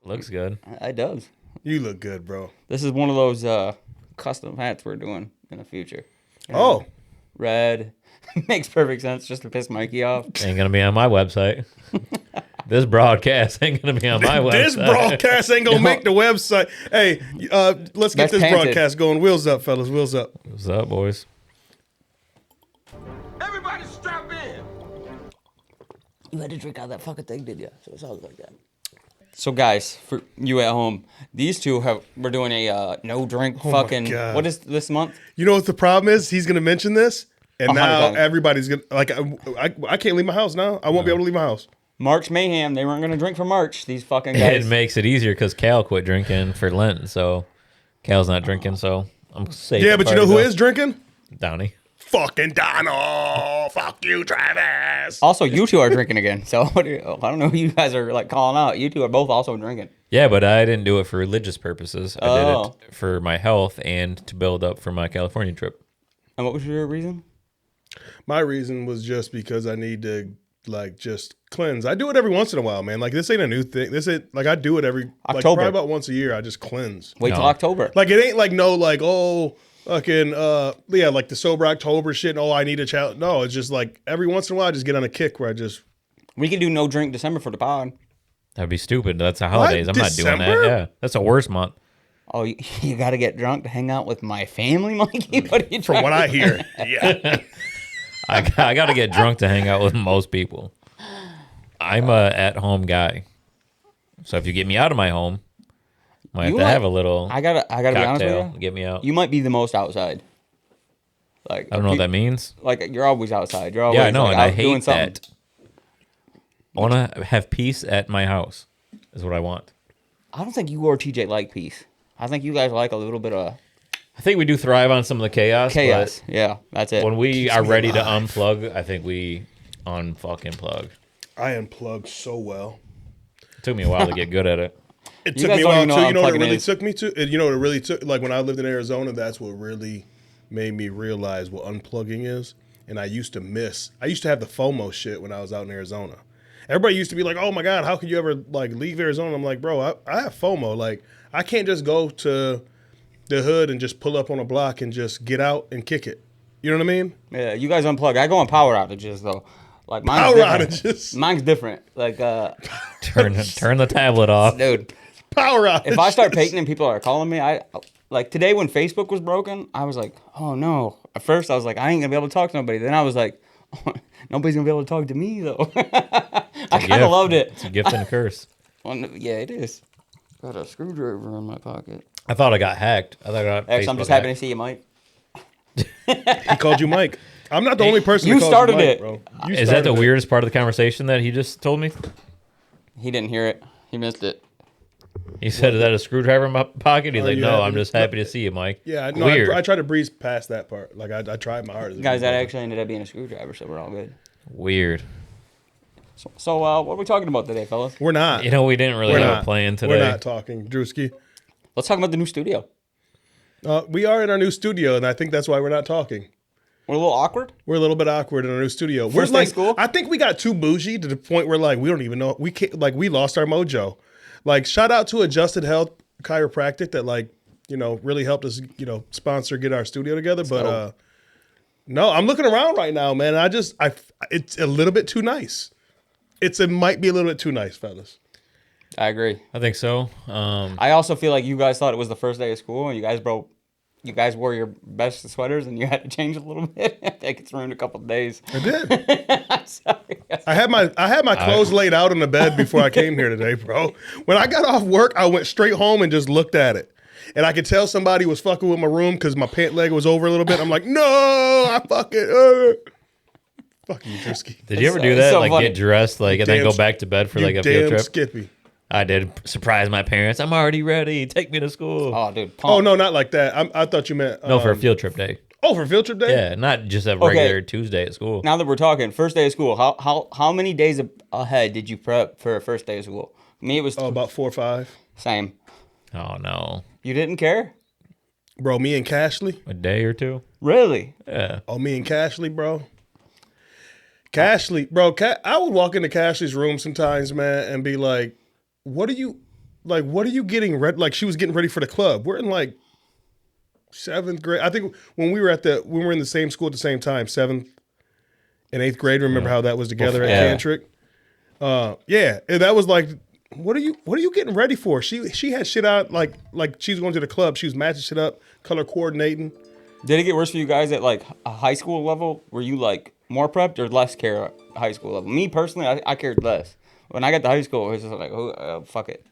Looks good. It does. You look good, bro. This is one of those custom hats we're doing in the future. Oh. Red. Makes perfect sense just to piss Mikey off. Ain't gonna be on my website. This broadcast ain't gonna be on my website. This broadcast ain't gonna make the website. Hey, let's get this broadcast going. Wheels up, fellas. Wheels up. What's up, boys? Everybody strap in. You had to drink out that fucking thing, did you? So it sounds like that. So guys, for you at home, these two we're doing a no drink fucking. What is this month? You know what the problem is? He's gonna mention this, and now 100%. everybody's gonna like. I can't leave my house now. I won't be able to leave my house. March Mayhem. They weren't gonna drink for March. These fucking guys. It makes it easier because Cal quit drinking for Lent, so Cal's not drinking. So I'm safe. Yeah, but you know who is drinking? Downey. Fucking Donald. Fuck you, Travis. Also, you two are drinking again. So I don't know who you guys are like calling out. You two are both also drinking. Yeah, but I didn't do it for religious purposes. I did Oh. it for my health and to build up for my California trip. And what was your reason? My reason was just because I need to like just cleanse. I do it every once in a while, man. Like this ain't a new thing. This ain't like I do it every like October. probably about once a year. I just cleanse. Wait till No. October. Like it ain't like no like fucking yeah, like the sober October shit. And, I need a challenge. No, it's just like every once in a while I just get on a kick where I just We can do no drink December for the pod. That'd be stupid. That's the holidays. I'm not doing December? that. Yeah, that's the worst month. Oh, you got to get drunk to hang out with my family, Mikey? What are you from trying what to I do? hear. Yeah. I got to get drunk to hang out with most people. I'm a at-home guy, so if you get me out of my home, might have You to might- have a little I gotta be honest cocktail with to you. get me out. You might be the most outside. Like I don't know what that means. Like you're always outside. You're always Yeah, I know, like, and I out doing hate something. that. I want to have peace at my house. Is what I want. I don't think you or TJ like peace. I think you guys like a little bit of I think we do thrive on some of the chaos. chaos. Yeah, that's But it. when we Keeps are me ready to alive. unplug, I think we unfucking plug. I unplugged so well. It took me a while to get good at it. It You took guys me a don't while even know too. what You know what it unplugging really is. took me to? You know what it really took? Like when I lived in Arizona, that's what really made me realize what unplugging is. And I used to have the FOMO shit when I was out in Arizona. Everybody used to be like, oh my God, how could you ever like leave Arizona? I'm like, bro, I have FOMO. Like I can't just go to the hood and just pull up on a block and just get out and kick it. You know what I mean? Yeah, you guys unplug. I go on power outages though. Like mine's Power different. outages. Mine's different. Like Turn the tablet off. dude, Power outage. if I start painting and people are calling me, I like today when Facebook was broken, I was like, oh no. At first I was like, I ain't gonna be able to talk to nobody. Then I was like, oh, nobody's gonna be able to talk to me though. I kind of loved it. It's a gift and a curse. Well, yeah, it is. Got a screwdriver in my pocket. I thought I got hacked. I thought I got X, I'm Facebook just happy to hacked. see you, Mike. He called you Mike. I'm not the only person You that calls started you Mike, it. bro. You Is that started the it. weirdest part of the conversation that he just told me? He didn't hear it. He missed it. He said, "Is that a screwdriver in my pocket?" He's Are like, you "No, happy I'm to- just happy to see you, Mike." Yeah, no, Weird. I tried to breeze past that part. Like I tried my hardest. Guys, that actually ended up being a screwdriver, so we're all good. Weird. So what are we talking about today, fellas? We're not. You know, we didn't really We're have not. a plan today. We're not talking, Drewski. Let's talk about the new studio. We are in our new studio, and I think that's why we're not talking. We're a little awkward. We're a little bit awkward in our new studio. First day of school? I think we got too bougie to the point where like we don't even know we can't like we lost our mojo. Like shout out to Adjusted Health Chiropractic that like really helped us sponsor get our studio together. But no, I'm looking around right now, man. It's a little bit too nice. It might be a little bit too nice, fellas. I agree. I think so. I also feel like you guys thought it was the first day of school, and you guys wore your best sweaters, and you had to change a little bit. I think it's ruined a couple of days. I did. Sorry. I had my clothes laid out in the bed before I came here today, bro. When I got off work, I went straight home and just looked at it. And I could tell somebody was fucking with my room because my pant leg was over a little bit. I'm like, no, I fucking fuck you, Trisky. Did you ever It's do so- that? it's so Like funny. get dressed, like, and then Damn go back to bed for You like a damn field trip? Skippy. I did. Surprise my parents. I'm already ready. Take me to school. Oh, dude. Oh Pump. no, not like that. I thought you meant No, for a field trip day. Oh, for field trip day. Yeah, not just a regular Tuesday at school. Now that we're talking, first day of school, how many days ahead did you prep for a first day of school? Me, it was Oh, about 4 or 5. same. Oh no, You didn't care? Bro, me and Cashley. a day or two. Really? Yeah. Oh, me and Cashley, bro. Cashley, bro. I would walk into Cashley's room sometimes, man, and be like, "What are you like, what are you getting ready? Like, she was getting ready for the club. We're in like 7th grade. I think when we were in the same school at the same time, 7th and 8th grade. Remember how that was together at Tantric? Yeah, and that was like, what are you getting ready for? She had shit out like she was going to the club. She was matching shit up, color coordinating. Did it get worse for you guys at like a high school level? Were you like more prepped or less care at high school level? Me personally, I cared less. When I got to high school, it was just like, oh, fuck it.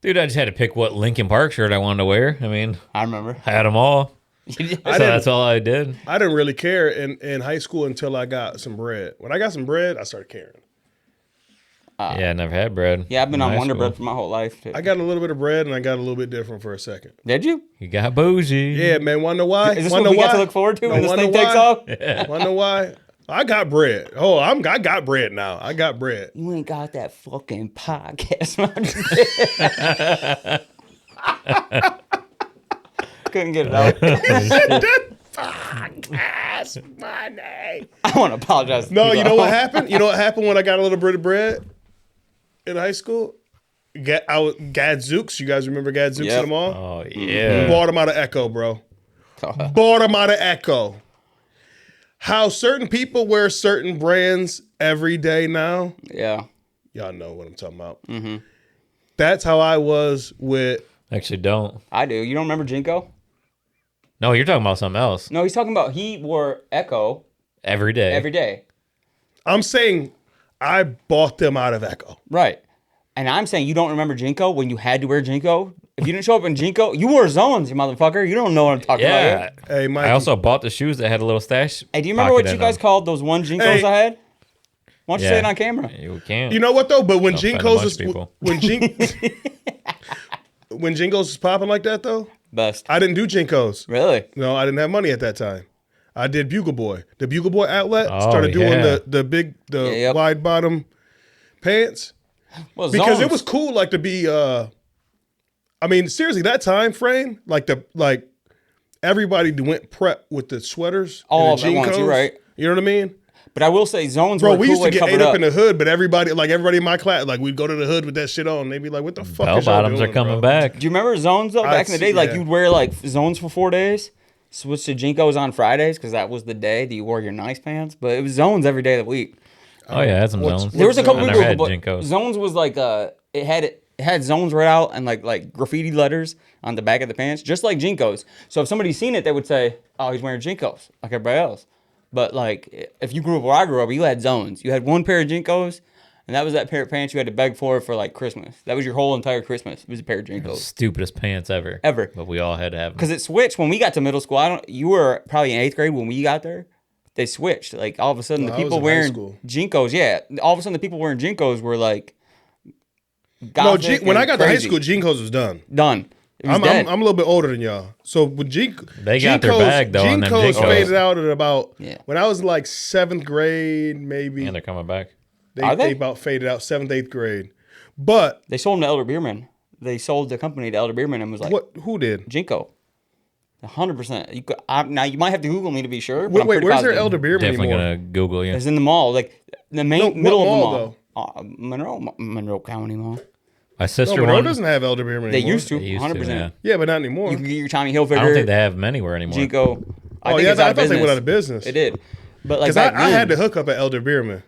Dude, I just had to pick what Linkin Park shirt I wanted to wear. I mean, I remember. I had them all. So that's all I did. I didn't really care in high school until I got some bread. When I got some bread, I started caring. Yeah, I never had bread. Yeah, I've been on Wonder school. Bread for my whole life. Too. I got a little bit of bread and I got a little bit different for a second. Did you? You got bougie. Yeah, man. Want to know why? Is this what we got to look forward to when this thing takes off? Want to know why? I got bread. Oh, I got bread now. I got bread. You ain't got that fucking podcast. Couldn't get it out. Podcast money. I want to apologize. No, you know what happened? You know what happened when I got a little bit of bread in high school? Gadzooks. You guys remember Gadzooks Yep. in the mall? Oh, yeah. Bought them out of Echo, bro. Bought them out of Echo. How certain people wear certain brands every day now. Yeah. Y'all know what I'm talking about. Mm-hmm. That's how I was with. Actually, don't. I do. You don't remember Jinko? No, you're talking about something else. No, he's talking about he wore Echo Every day. every day. I'm saying I bought them out of Echo. Right. And I'm saying you don't remember Jinko when you had to wear Jinko? If you didn't show up in Jinko, you wore Zones, you motherfucker. You don't know what I'm talking about Yeah. here. Hey, Mike. I also bought the shoes that had a little stash. Hey, do you remember pocket what you in guys them. called those one Jinkos Hey. I had? Why don't you say Yeah. it on camera? You can't. You know what though? But when Don't offend a Jinkos bunch is of people. when Jinkos is popping like that though, Best. I didn't do Jinkos. Really? No, I didn't have money at that time. I did Bugle Boy. The Bugle Boy outlet Oh, started doing yeah. the big yep. wide bottom pants Well, because Zones. it was cool like to be. I mean, seriously, that time frame like everybody went prep with the sweaters. All and the of at once, you're Jinkos. right. You know what I mean? But I will say Zones Bro, were a we cool used way to to get cover ate it up up. in the hood, but everybody, like everybody in my class, like we'd go to the hood with that shit on. And they'd be like, "What the fuck Bell is y'all bottoms doing, are coming bro?" back. Do you remember Zones though? Back in the day, like yeah. you'd wear like Zones for 4 days, switch to Jinkos on Fridays because that was the day that you wore your nice pants. But it was Zones every day of the week. Oh, yeah, I had some zones. There was a couple I people, never had but Jinkos. Zones was like it had Zones right out and like graffiti letters on the back of the pants, just like Jinkos. So if somebody's seen it, they would say, "Oh, he's wearing Jinkos like everybody else." But like if you grew up where I grew up, you had Zones. You had one pair of Jinkos, and that was that pair of pants you had to beg for like Christmas. That was your whole entire Christmas. It was a pair of Jinkos. Stupidest pants ever. Ever. But we all had to have them. Because it switched when we got to middle school. You were probably in 8th grade when we got there. They switched. Like all of a sudden, No, the I was people in high wearing school. Jinkos, yeah. All of a sudden, the people wearing Jinkos were like, No, gothic when I and got to high crazy. school, Jinkos was done. Done. It was I'm dead. a little bit older than y'all. So with They got their bag, though, on them Jinkos Jinkos. faded out at about Yeah. when I was like 7th grade, maybe. And they're coming back. Are they? They about faded out 7th, 8th grade. But They sold them to Elder Beerman. They sold the company to Elder Beerman and was like, who did? Jinko. 100%. You could, now, you might have to Google me to be sure. But I'm Wait, pretty where's their positive. Elder Beerman Definitely anymore? gonna Google you. It's in the mall, like the main No, what middle mall, of the mall. Monroe County Mall. My No, sister Monroe one. doesn't have Elder Beerman They anymore. used to, They used 100%. to, yeah. Yeah, but not anymore. You can get your Tommy Hilfiger. I don't think they have them anywhere anymore. Jinko. Oh, yeah, I thought they went out of business. It did. But like Because back I had then- to hook up at Elder Beerman.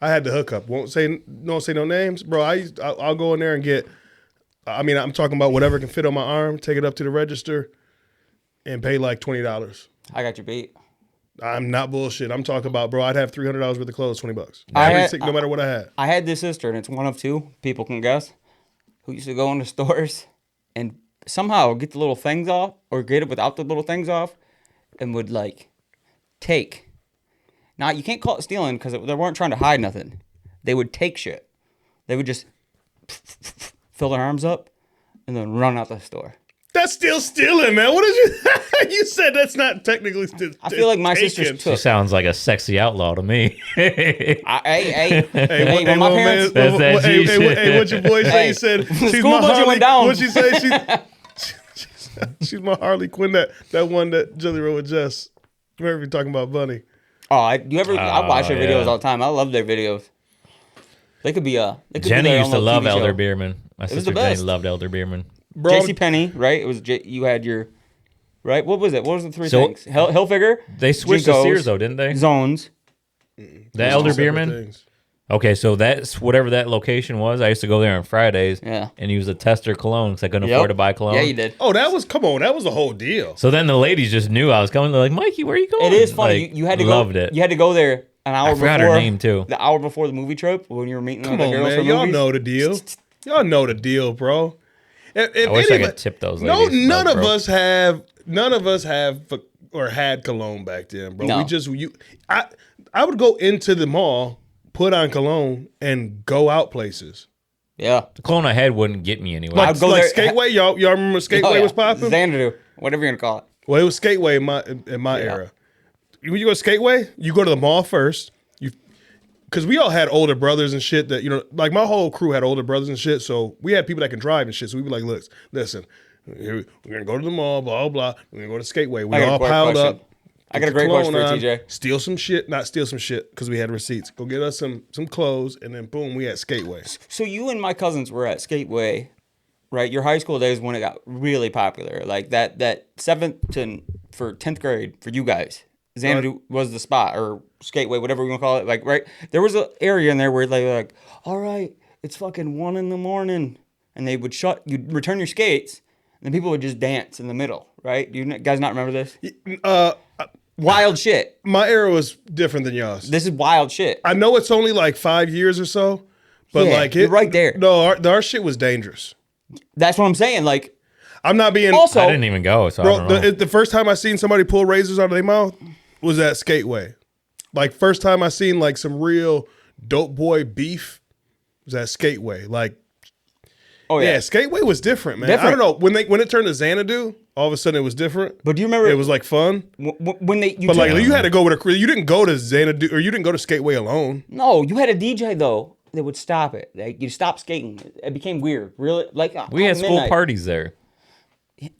I had to hook up. Won't say no names, bro. I'll go in there and get. I mean, I'm talking about whatever can fit on my arm. Take it up to the register, and pay like $20. I got your beat. I'm not bullshit. I'm talking about, bro. I'd have $300 worth of clothes, $20. No matter what I had. I had this sister, and it's one of two. People can guess. Who used to go into stores and somehow get the little things off, or get it without the little things off, and would like take. Now you can't call it stealing because they weren't trying to hide nothing. They would take shit. They would just fill their arms up and then run out the store. That's still stealing, man. What did you? You said that's not technically still. I feel like my taken. sister's She took. sounds like a sexy outlaw to me. Hey, Hey, when my parents. That's that G shit. hey, what your boy say? Hey, He said the she's school my budget Harley. went down. What'd she say? She's my Harley Quinn. That one that Jelly wrote with Jess. Remember you talking about Bunny? Oh, I watch their videos yeah. all the time. I love their videos. They could be Jenny their used to own little love TV show. Elder Beerman. My It was sister the Jenny best. loved Elderbeerman. Bro, JC Penney, right? It was you had your right. What was it? What was the three So- things? Hilfiger. They switched to Jinkos, Sears though, didn't they? Zones. The Elderbeerman. things. Okay, so that's whatever that location was. I used to go there on Fridays. Yeah. And use a tester cologne because I couldn't Yep. afford to buy cologne. Yeah, you did. Oh, that was the whole deal. So then the ladies just knew I was coming. They're like, Mikey, where are you going? It is funny. Like, You had to loved go. it. You had to go there an hour I before. forgot her name too. The hour before the movie trip when you were meeting Come with on, the girls man. for Y'all movies. know the deal. Y'all know the deal, bro. If I wish I anybody- could tip those No, ladies. none Love, of bro. us have. None of us have or had cologne back then, bro. No. I would go into the mall, put on cologne, and go out places. Yeah. The cologne I had wouldn't get me anywhere. I'd go like there- Skateway, y'all remember Skateway Oh, yeah. was popping? Xanadu, whatever you're gonna call it. Well, it was Skateway in my era. When you go to Skateway, you go to the mall first. Because we all had older brothers and shit that, like my whole crew had older brothers and shit. So we had people that can drive and shit. So we'd be like, listen, we're going to go to the mall, blah, blah. We're going to go to Skateway. We I got a all quick piled question. up. I got a put great question for you, cologne TJ. Steal some shit, not steal some shit because we had receipts. Go get us some clothes and then boom, we at Skateway. So you and my cousins were at Skateway, right? Your high school days when it got really popular, like that 7th for 10th grade for you guys. Xanadu was the spot, or Skateway, whatever we want to call it. Like, right, there was an area in there where they were like, all right, it's fucking 1 a.m, and they would you'd return your skates, and then people would just dance in the middle, right? Do you guys not remember this? Wild shit. My era was different than y'all's. This is wild shit. I know it's only like 5 years or so, but Yeah, like you're right there. No, our shit was dangerous. That's what I'm saying. Like, I'm not being also, I didn't even go, so I Bro, don't know. the first time I seen somebody pull razors out of their mouth was at Skateway. Like first time I seen like some real dope boy beef was at Skateway. Like, oh yeah, yeah. Skateway was different, man. Different. I don't know when it turned to Xanadu, all of a sudden it was different. But do you remember It was like fun, when they? but like you had to go with a crew. You didn't go to Xanadu or you didn't go to Skateway alone. No, you had a DJ though that would stop it. Like you stop skating. It became weird. Really, like We had at school midnight. parties there.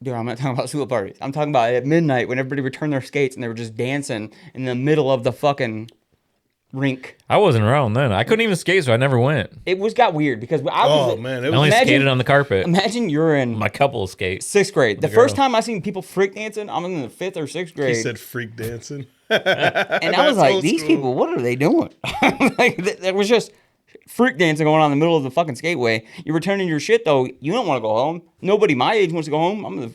Dude, I'm not talking about school parties. I'm talking about at midnight when everybody returned their skates and they were just dancing in the middle of the fucking rink. I wasn't around then. I couldn't even skate, so I never went. It got weird because I was. Oh man, I it was only Imagine- skated on the carpet. Imagine you're in My couple skates. 6th grade. The the first girl. time I seen people freak dancing, I'm in the 5th or 6th he grade, said freak dancing. and I was that's like, old "These school. people, what are they doing?" Like there was just freak dancing going on in the middle of the fucking skateway. You're returning your shit though. You don't want to go home. Nobody my age wants to go home. I'm in the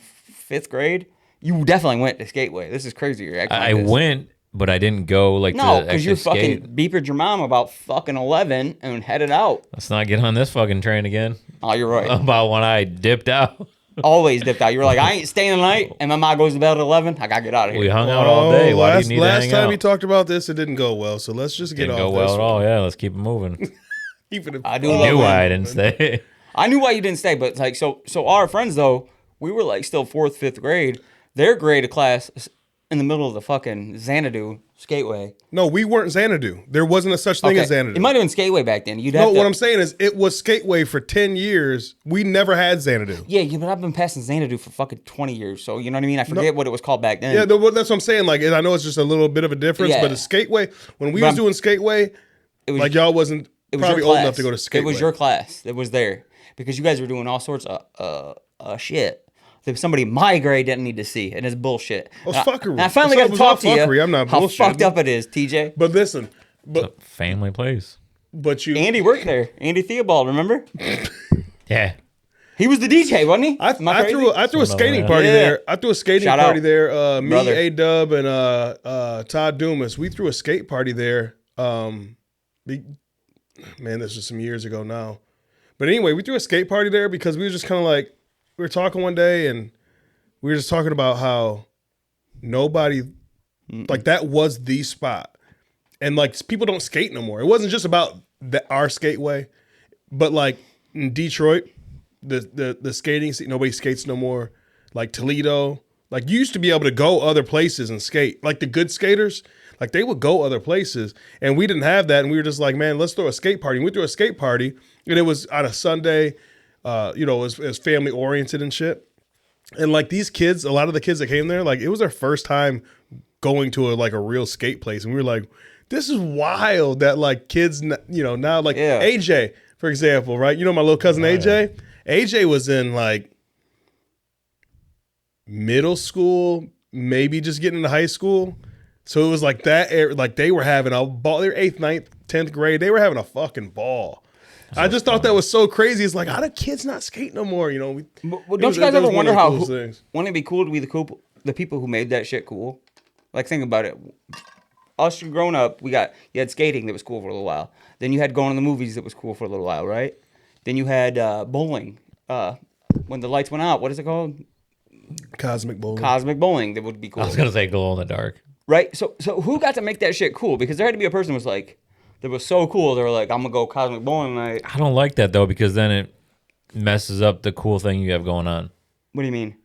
5th grade. You definitely went to skateway. This is crazy. You're acting I like this. went, but I didn't go like No, to because actually you're fucking skate. beeped your mom about fucking 11 and headed out. Let's not get on this fucking train again. Oh, you're right. About when I dipped out. Always dipped out. You were like, I ain't staying the night, and my mom goes to bed at 11. I gotta get out of here. We hung out all day. Why do you need to last hang time out? we talked about this, it didn't go well. So let's just get Didn't off go well this at all. Yeah, let's keep it moving. Even if, I do You love knew it. why I didn't stay. I knew why you didn't stay, but like, so our friends though, we were like still 4th, 5th grade. Their grade of class is in the middle of the fucking Xanadu skateway. No, we weren't Xanadu. There wasn't a such thing as Xanadu. It might have been skateway back then. You'd No, have to, what I'm saying is it was Skateway for 10 years. We never had Xanadu. yeah, but I've been passing Xanadu for fucking 20 years, so you know what I mean? I forget what it was called back then. Yeah, that's what I'm saying. Like, and I know it's just a little bit of a difference, Yeah. but it's Skateway. When we But was doing Skateway, it was like y'all wasn't it was probably your old class. enough to go to Skateway. It was your class that was there because you guys were doing all sorts of shit that somebody my grade didn't need to see, and it's bullshit. Oh, it's And I- fuckery. and I finally It's got to all talk to fuckery. you. I'm not how bullshitting. fucked up it is, TJ. But listen, but Family place. you. Andy worked there. Andy Theobald, remember? Yeah. He was the DJ, wasn't he? I Am I crazy? threw a skating Yeah. party Yeah. there. I threw a skating Shout party out. there. Me, Brother. A Dub, and Todd Dumas. We threw a skate party there. Man, this was some years ago now. But anyway, we threw a skate party there because we were just kind of like, we were talking one day and we were just talking about how nobody, like that was the spot. And like people don't skate no more. It wasn't just about our skateway, but like in Detroit, the skating scene, nobody skates no more. Like Toledo, like you used to be able to go other places and skate. Like the good skaters, like they would go other places, and we didn't have that. And we were just like, man, let's throw a skate party. And we threw a skate party, and it was on a Sunday. It was family oriented and shit. And like these kids, a lot of the kids that came there, like it was their first time going to a real skate place, and we were like, this is wild that like kids, now like Yeah. AJ, for example, right? You know my little cousin AJ. AJ was in like middle school, maybe just getting into high school. So it was like that. Like they were having a ball. They were 8th, 9th, 10th grade. They were having a fucking ball. I just thought that was so crazy. It's like, how do kids not skate no more? You know. But don't you guys ever wonder how? Wouldn't it be cool to be the people who made that shit cool? Like think about it. Us growing up, you had skating that was cool for a little while. Then you had going to the movies that was cool for a little while, right? Then you had bowling. When the lights went out, what is it called? Cosmic bowling. Cosmic bowling. That would be cool. I was gonna say glow in the dark. Right. So who got to make that shit cool? Because there had to be a person who was like, that was so cool. They were like, I'm gonna go cosmic bowling tonight. I don't like that though because then it messes up the cool thing you have going on. What do you mean?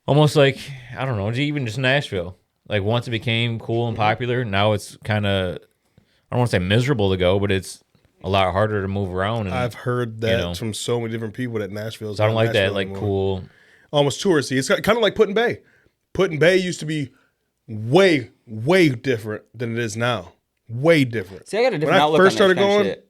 Almost like I don't know, even just Nashville. Like once it became cool and popular, now it's kind of I don't want to say miserable to go, but it's a lot harder to move around. And, I've heard that from so many different people that Nashville's. So I don't like Nashville that, like anymore. cool. Almost touristy. It's kind of like Put in Bay. Put in Bay used to be way, way different than it is now. Way different. See, I got a different outlook on that kind of shit.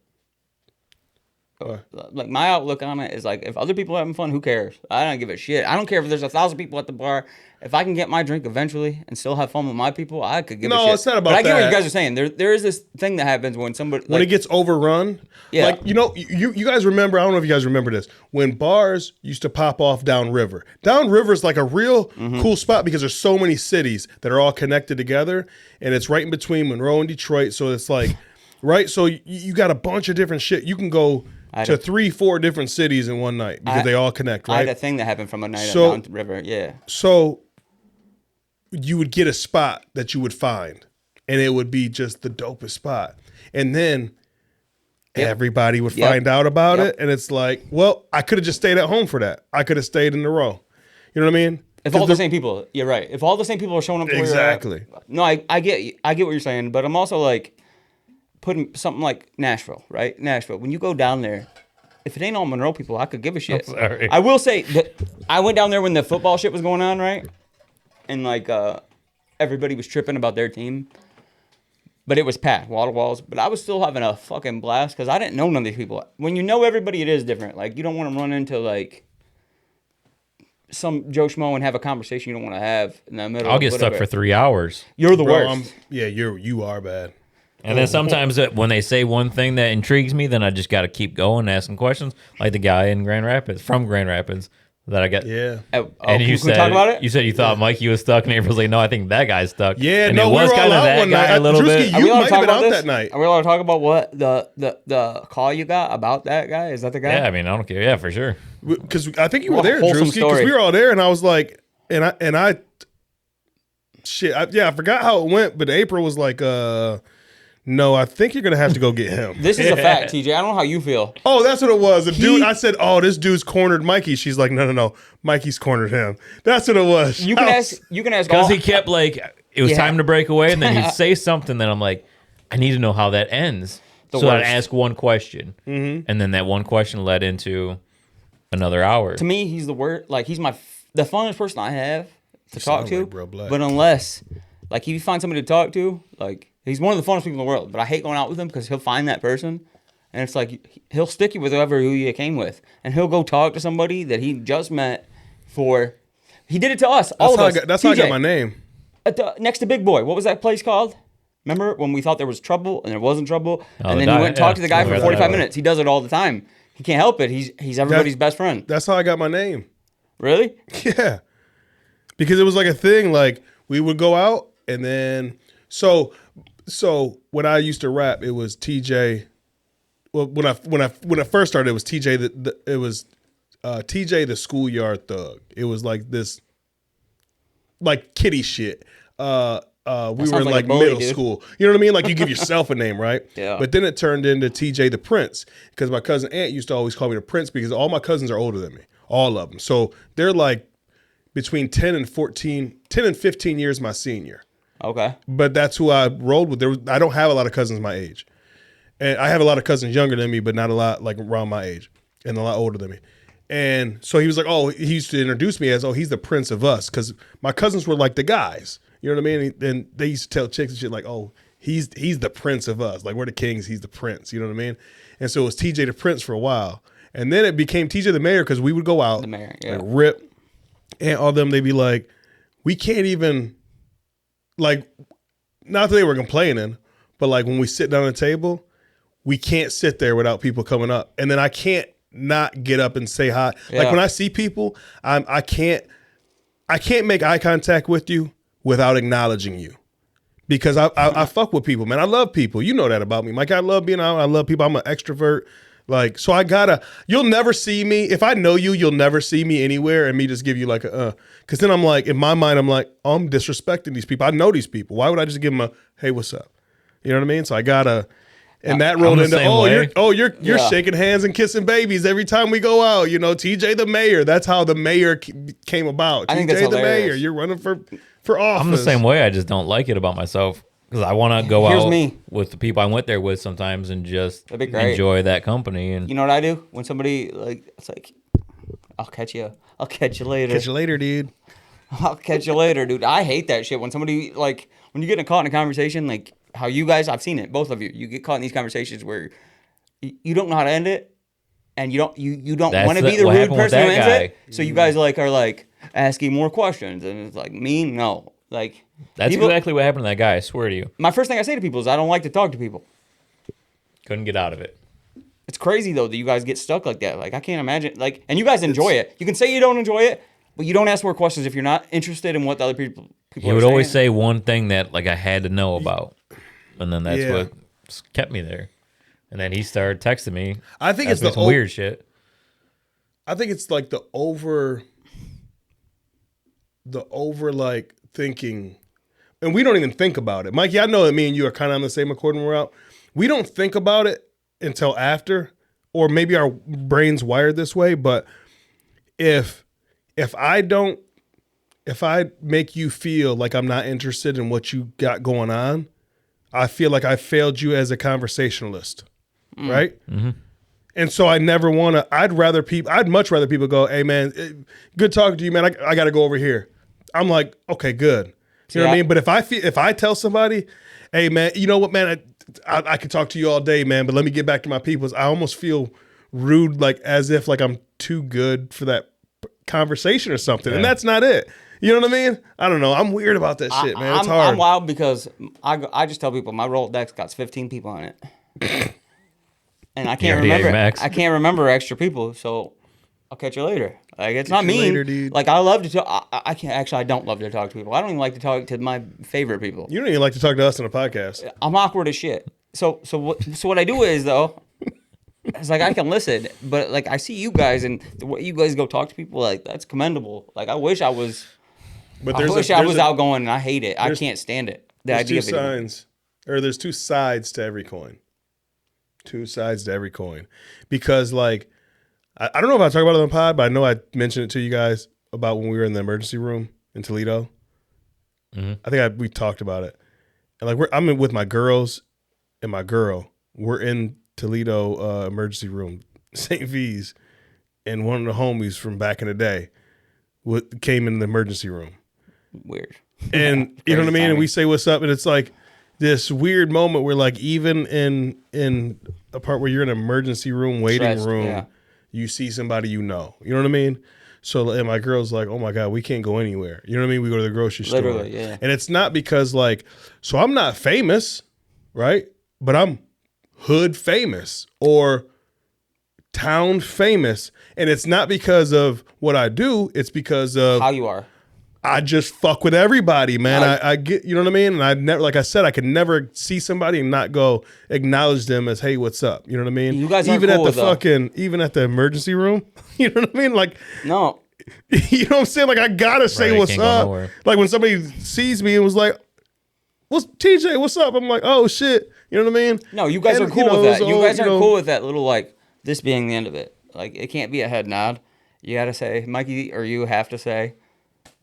Like my outlook on it is like if other people are having fun, who cares? I don't give a shit. I don't care if there's 1,000 people at the bar. If I can get my drink eventually and still have fun with my people, I could give a shit. No, it's not about that. But I get what you guys are saying. There is this thing that happens when somebody when it gets overrun. Yeah. Like you guys remember? I don't know if you guys remember this. When bars used to pop off downriver. Downriver is like a real cool spot because there's so many cities that are all connected together, and it's right in between Monroe and Detroit. So it's like, right. So you got a bunch of different shit. You can go to 3-4 different cities in one night because they all connect, right? I had a thing that happened from a night on downriver. Yeah. So you would get a spot that you would find, and it would be just the dopest spot. And then everybody would find out about it, and it's like, well, I could have just stayed at home for that. I could have stayed in the row. You know what I mean? If all the same people, you're right. If all the same people are showing up to exactly. where you're at, no, I get what you're saying, but I'm also like putting something like Nashville, right? Nashville. When you go down there, if it ain't all Monroe people, I could give a shit. Sorry. I will say that I went down there when the football shit was going on, right? And like everybody was tripping about their team, but it was packed, wall to walls. But I was still having a fucking blast because I didn't know none of these people. When you know everybody, it is different. Like you don't want to run into like some Joe Schmo and have a conversation you don't want to have in the middle. I'll get stuck for 3 hours. You're the worst. You are bad. And then sometimes when they say one thing that intrigues me, then I just got to keep going, asking questions, like the guy in Grand Rapids, that I got. Yeah. And you said, talk about it? You said you thought Mikey was stuck, and April's like, no, I think that guy's stuck. Yeah, and no, it was we were kind all of out that one guy night. a little Drewski, bit. you might have been out that night. Are we allowed to talk about what the call you got about that guy? Is that the guy? Yeah, I mean, I don't care. Yeah, for sure. Because I think you were What a there, wholesome Drewski, because story. we were all there, and I was like, I forgot how it went, but April was like, no, I think you're going to have to go get him. This is a fact, TJ. I don't know how you feel. Oh, that's what it was. I said, oh, this dude's cornered Mikey. She's like, no. Mikey's cornered him. That's what it was. You can ask. Because he kept like, it was time to break away, and then he'd say something, then I'm like, I need to know how that ends. So I'd ask one question, and then that one question led into another hour. To me, he's the worst. Like he's the funnest person I have to talk to. like Bro Black. But unless, like, if you find somebody to talk to, like, he's one of the funnest people in the world. But I hate going out with him because he'll find that person, and it's like he'll stick you with who you came with, and he'll go talk to somebody that he just met for. He did it to us. All of us. That's how I got my name. Next to Big Boy. What was that place called? Remember when we thought there was trouble and there wasn't trouble, and then he went and talked to the guy for 45 minutes. He does it all the time. He can't help it. He's everybody's best friend. That's how I got my name. Really? Yeah. Because it was like a thing, like we would go out and then so when I used to rap, it was TJ. Well, when I first started, it was TJ. It was TJ the schoolyard thug. It was like this, like kiddie shit. We were in like middle school. You know what I mean? Like you give yourself a name, right? Yeah. But then it turned into TJ the Prince because my cousin Aunt used to always call me the Prince because all my cousins are older than me, all of them. So they're like between 10 and 15 years my senior. Okay. But that's who I rolled with. I don't have a lot of cousins my age. And I have a lot of cousins younger than me, but not a lot like around my age and a lot older than me. And so he was like, oh, he used to introduce me as, oh, he's the Prince of us. Because my cousins were like the guys. You know what I mean? And they used to tell chicks and shit like, oh, he's the Prince of us. Like we're the kings, he's the Prince. You know what I mean? And so it was TJ the Prince for a while. And then it became TJ the Mayor because we would go out, The Mayor, yeah. like Rip, and all them. They'd be like, we can't even, like, not that they were complaining, but like when we sit down at the table, we can't sit there without people coming up. And then I can't not get up and say hi. Yeah. Like when I see people, I can't make eye contact with you without acknowledging you. Because I fuck with people, man. I love people. You know that about me, Mike. I love being out. I love people. I'm an extrovert. Like, so you'll never see me. If I know you, you'll never see me anywhere and me just give you like because then I'm like, in my mind, I'm like, oh, I'm disrespecting these people. I know these people. Why would I just give them a, hey, what's up? You know what I mean? So I gotta, and that rolled into, you're shaking hands and kissing babies every time we go out. You know, TJ the Mayor. That's how the mayor came about. I think that's TJ the hilarious. Mayor. You're running for office. I'm the same way. I just don't like it about myself because I want to go Here's out me. with the people I went there with sometimes and just That'd be great. enjoy that company. And You know what I do when somebody like it's like, I'll catch you later. Catch you later, dude. I'll catch you later, dude. I hate that shit when somebody like when you get caught in a conversation like how you guys, I've seen it, both of you. You get caught in these conversations where you don't know how to end it, and you don't want to be the what rude happened with person who that ends guy. it. So you guys are asking more questions, and it's like me, no, like that's people, exactly what happened to that guy. I swear to you. my first thing I say to people is I don't like to talk to people. Couldn't get out of it. It's crazy though that you guys get stuck like that. Like I can't imagine. Like, and you guys enjoy it. You can say you don't enjoy it, but you don't ask more questions if you're not interested in what the other people. He would always say one thing that like I had to know about, and then that's Yeah. what kept me there. And then he started texting me. I think it's asking me the some weird shit. I think it's like the over like thinking, and we don't even think about it. Mikey, I know that me and you are kind of on the same accord when we're out. We don't think about it until after, or maybe our brains wired this way. But if I make you feel like I'm not interested in what you got going on, I feel like I failed you as a conversationalist, right? Mm-hmm. And so I never want to. I'd much rather people go, "Hey man, good talking to you, man. I got to go over here." I'm like, "Okay, good." You know what I mean? But if I tell somebody, "Hey man, you know what, man, I could talk to you all day, man, but let me get back to my peoples," I almost feel rude, like as if like I'm too good for that conversation or something, and that's not it. You know what I mean? I don't know. I'm weird about that shit, man. It's hard. I'm wild because I just tell people my Rolodex got 15 people on it, and I can't remember. I can't remember extra people, so I'll catch you later. Like it's not mean. Later, dude. Like I love to talk. I can't actually. I don't love to talk to people. I don't even like to talk to my favorite people. You don't even like to talk to us on a podcast. I'm awkward as shit. So what I do is though. It's like I can listen, but like I see you guys and the way you guys go talk to people, like that's commendable. Like I wish I was. But I wish I was outgoing, and I hate it. I can't stand it. There's two sides, or there's two sides to every coin. Two sides to every coin, because like I don't know if I talk about it on the pod, but I know I mentioned it to you guys about when we were in the emergency room in Toledo. Mm-hmm. I think we talked about it, and like I'm in with my girls and my girl. We're in Toledo emergency room, St. V's, and one of the homies from back in the day came in the emergency room. Weird. And you know what I mean? And we say what's up, and it's like this weird moment where like even in a part where you're in an emergency room, waiting room, you see somebody you know. You know what I mean? So and my girl's like, oh my God, we can't go anywhere. You know what I mean? We go to the grocery store. Literally, yeah. And it's not because like, so I'm not famous, right? But I'm hood famous or town famous. And it's not because of what I do, it's because of how you are. I just fuck with everybody, man. I get, you know what I mean? And I never, like I said, I could never see somebody and not go acknowledge them as, hey, what's up? You know what I mean? You guys even cool at the even at the emergency room, you know what I mean? Like, no, you know what I'm saying? Like, I gotta say what's up. Like when somebody sees me and was like, "What's TJ? What's up?" I'm like, "Oh shit," you know what I mean? No, you guys are cool with that. You guys are cool with that little like this being the end of it. Like it can't be a head nod. You gotta say, Mikey, or you have to say,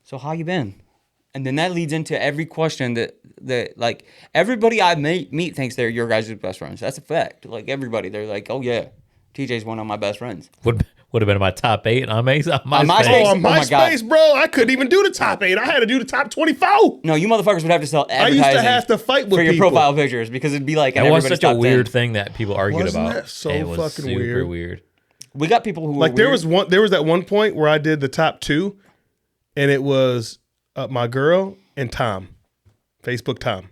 so how you been? And then that leads into every question that like everybody I meet thinks they're your guys' best friends. That's a fact. Like everybody, they're like, oh yeah, TJ's one of my best friends. Would have been in my top 8 on MySpace. On MySpace, bro, I couldn't even do the top 8. I had to do the top 24. No, you motherfuckers would have to sell advertising. I used to have to fight with for your people. profile pictures because it'd be like that was such a weird 10. thing that people argued Wasn't about. that so it was fucking super weird. We got people who like there was that one point where I did the top 2, and it was my girl and Tom, Facebook Tom.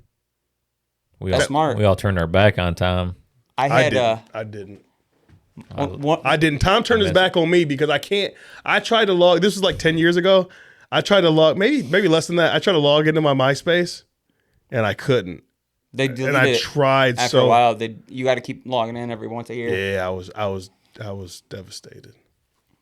That's smart. We all turned our back on Tom. I didn't. I didn't. Tom turned his back on me because I tried to log. This was like 10 years ago. I tried to log, maybe less than that. I tried to log into my MySpace, and I couldn't. They deleted and I tried after a while. You got to keep logging in every once a year. Yeah, I was devastated.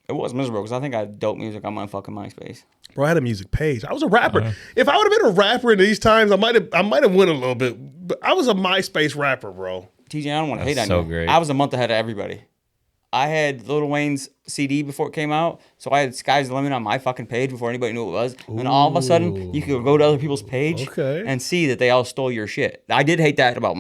It was miserable because I think I had dope music on my fucking MySpace. Bro, I had a music page. I was a rapper. If I would have been a rapper in these times, I might have won a little bit. But I was a MySpace rapper, bro. TJ, I don't want to hate on so you. Great. I was a month ahead of everybody. I had Lil Wayne's CD before it came out, so I had Sky's the Limit on my fucking page before anybody knew what it was. And then all of a sudden, you could go to other people's page and see that they all stole your shit. I did hate that about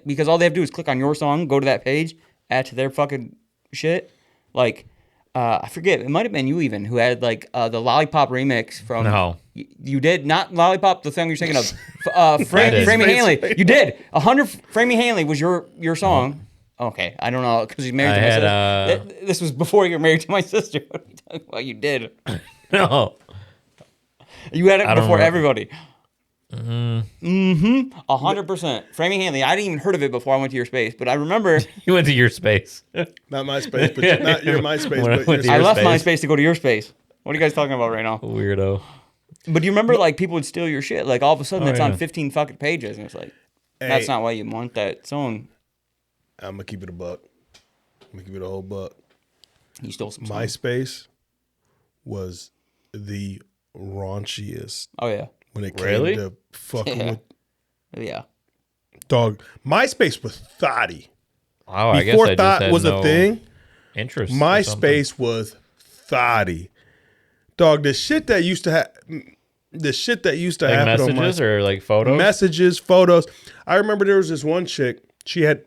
because all they have to do is click on your song, go to that page, add to their fucking shit. Like, I forget, it might have been you even who had like the Lollipop remix from. No. You did not Lollipop, the song you're thinking of. Framey Hanley. You did. 100 Framey Hanley was your song. Okay, I don't know because he's married to my sister. This was before you were married to my sister. What are you talking about? You did. No. You had it before everybody. 100%. Framey Hanley. I didn't even heard of it before I went to your space, but I remember. You went to your space. Not my space, but not your MySpace. But I left my space to go to your space. What are you guys talking about right now? Weirdo. But do you remember like people would steal your shit? Like all of a sudden it's on 15 fucking pages, and it's like that's not why you want that song. I'm gonna keep it a buck. I'm gonna keep it a whole buck. You stole some MySpace was the raunchiest. Oh yeah. When it came to fucking with dog. MySpace was thotty. Oh, Before I guess thought was a thing. Interest. MySpace was thotty. Dog, the shit that used to happen messages on messages or like photos? Messages, photos. I remember there was this one chick. She had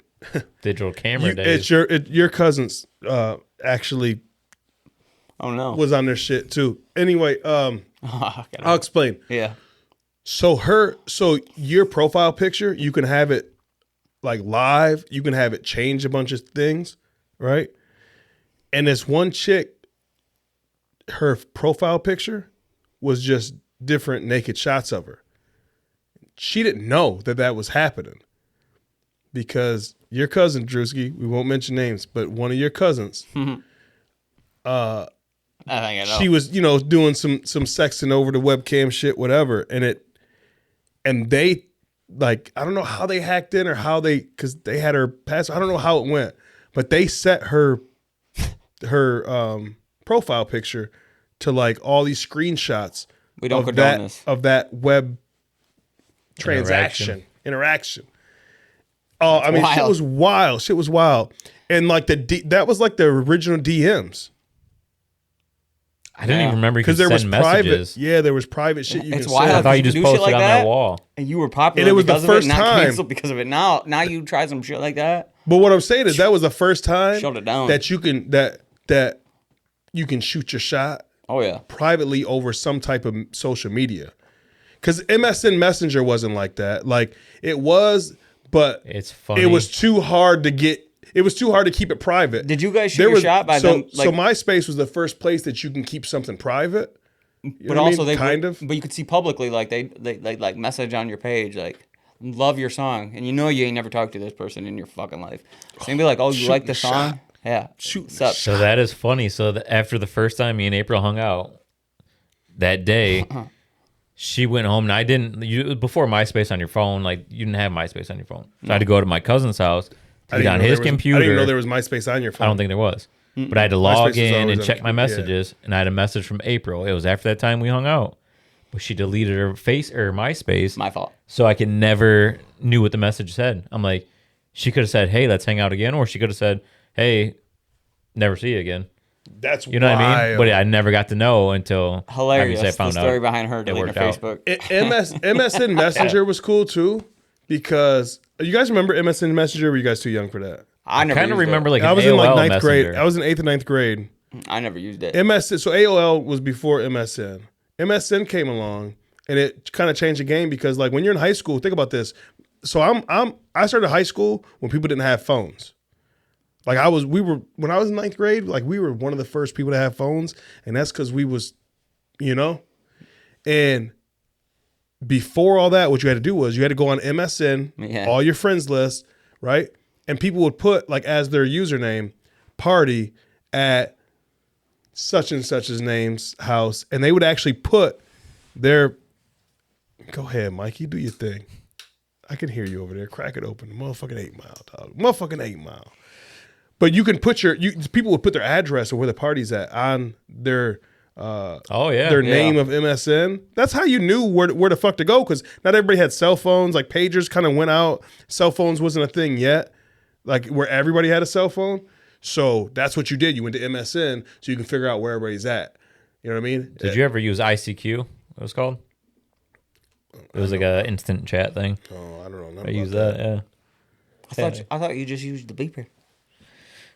digital camera days. It's your cousin's actually. Oh no, was on their shit too. Anyway, I'll explain. Yeah. So your profile picture, you can have it like live. You can have it change a bunch of things, right? And this one chick, her profile picture was just different naked shots of her. She didn't know that was happening because your cousin Drewski, we won't mention names, but one of your cousins, I think I know. she was, doing some sexting over the webcam shit, whatever, and they like, I don't know how they hacked in or because they had her password. I don't know how it went, but they set her profile picture to like all these screenshots. We don't condone this. Of that web transaction interaction. Oh, I mean, wild. Shit was wild. And like that was like the original DMs. I didn't even remember because there was messages. There was private shit you could send. I thought you just posted like on that, my wall. And you were popular and it was because the first of it, not time. canceled because of it. Now you try some shit like that. But what I'm saying is that was the first time shut it down. That you can that you can shoot your shot. Oh yeah, privately over some type of social media. Because MSN Messenger wasn't like that. Like it was, but it's funny. It was too hard to get. It was too hard to keep it private. Did you guys shoot your shot by them? So MySpace was the first place that you can keep something private. But also but you could see publicly like they like message on your page like love your song, and you ain't never talked to this person in your fucking life. So they'd be like, oh, you like the song? Shot. Yeah, So that is funny. So after the first time me and April hung out that day, she went home, and I didn't. Before MySpace on your phone, like you didn't have MySpace on your phone. So I had to go to my cousin's house. On his computer. I didn't know there was MySpace on your phone. I don't think there was. But I had to log in and check my messages, and I had a message from April. It was after that time we hung out. But she deleted her MySpace. My fault. So I could never knew what the message said. I'm like, she could have said, hey, let's hang out again. Or she could have said, hey, never see you again. That's what I mean? But I never got to know until hilarious. I found the story out behind her deleting her Facebook. MSN Messenger was cool too because you guys remember MSN Messenger? Or were you guys too young for that? I never kind of remember it. I was in like ninth Messenger. grade. I was in 8th and 9th grade. I never used it. MSN. So AOL was before MSN. MSN came along and it kind of changed the game because like when you're in high school, think about this. So I started high school when people didn't have phones. Like when I was in ninth grade, like we were one of the first people to have phones, and that's because we was, and before all that, what you had to do was you had to go on MSN, all your friends list, right? And people would put like as their username, party at such and such's name's house, and they would actually put their. Go ahead, Mike. You do your thing. I can hear you over there. Crack it open. Motherfucking 8 Mile, dog. Motherfucking 8 Mile. But you can put people would put their address or where the party's at on their their name of MSN. That's how you knew where the fuck to go, because not everybody had cell phones. Like pagers kind of went out. Cell phones wasn't a thing yet, like where everybody had a cell phone. So that's what you did. You went to MSN so you can figure out where everybody's at. You know what I mean? Did you ever use ICQ? What it was called? It was like an instant chat thing. Oh, I don't know. I use that. Yeah. I thought you just used the beeper.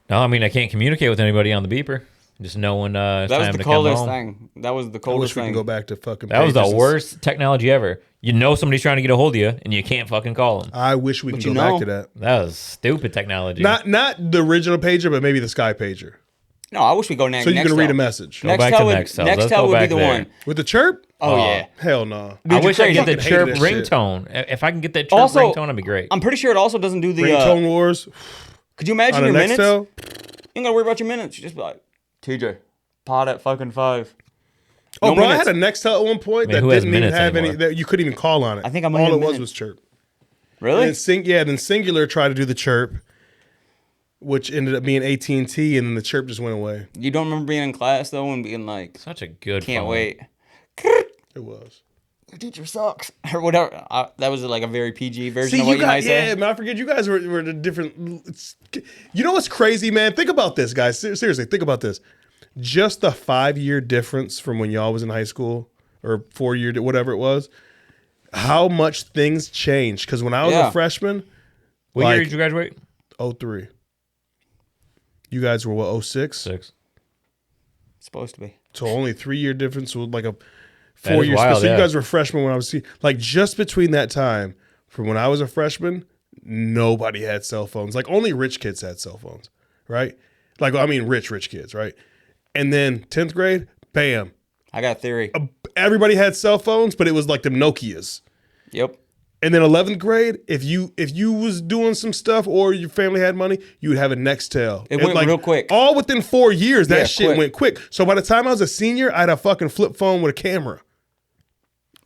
No, I mean I can't communicate with anybody on the beeper. Just knowing it's that was time the to come coldest home. thing. That was the I coldest wish we thing. can go back to fucking. That was the worst technology ever. You know somebody's trying to get a hold of you, and you can't fucking call them. I wish we can go back to that. That was stupid technology. Not the original pager, but maybe the Sky pager. No, I wish we go next. So you can read a message. Go back to Nextel. Let's Nextel go would be back the there. one. With the chirp? Oh yeah. Hell no. I wish I could get the Fucking chirp hated that shit. ringtone. If I can get that chirp Also, ringtone, that'd be great. I'm pretty sure it also doesn't do the Ringtone wars. Could you imagine On a your minutes? Nextel? You ain't gotta worry about your minutes. You just be like, TJ, pod at fucking 5. Oh, No bro, minutes. I had a Nextel at one point I mean, that who has didn't even minutes have any. anymore? That you couldn't even call on it. I think I might all have it was minutes. chirp. Really? And then Singular tried to do the chirp, which ended up being AT&T, and then the chirp just went away. You don't remember being in class though and being like, Such a good can't phone. wait. It was. Your teacher sucks or whatever. That was like a very PG version See, of what you might yeah, say. man, I forget you guys were the different. You know what's crazy, man? Think about this, guys. Seriously, think about this. Just the 5-year difference from when y'all was in high school or 4-year, whatever it was. How much things changed? Because when I was a freshman, What year did you graduate? 03. You guys were what, 06? 6. Supposed to be. So only 3-year difference with like a That is 4 year. wild, So you yeah. guys were freshmen when I was like just between that time from when I was a freshman, nobody had cell phones. Like only rich kids had cell phones, right? Like I mean, rich kids, right? And then 10th grade, bam, I got a theory. everybody had cell phones, but it was like them Nokias. Yep. And then 11th grade, if you was doing some stuff or your family had money, you would have a Nextel. It went like, real quick. All within 4 years, that Yeah, shit quick. went quick. So by the time I was a senior, I had a fucking flip phone with a camera.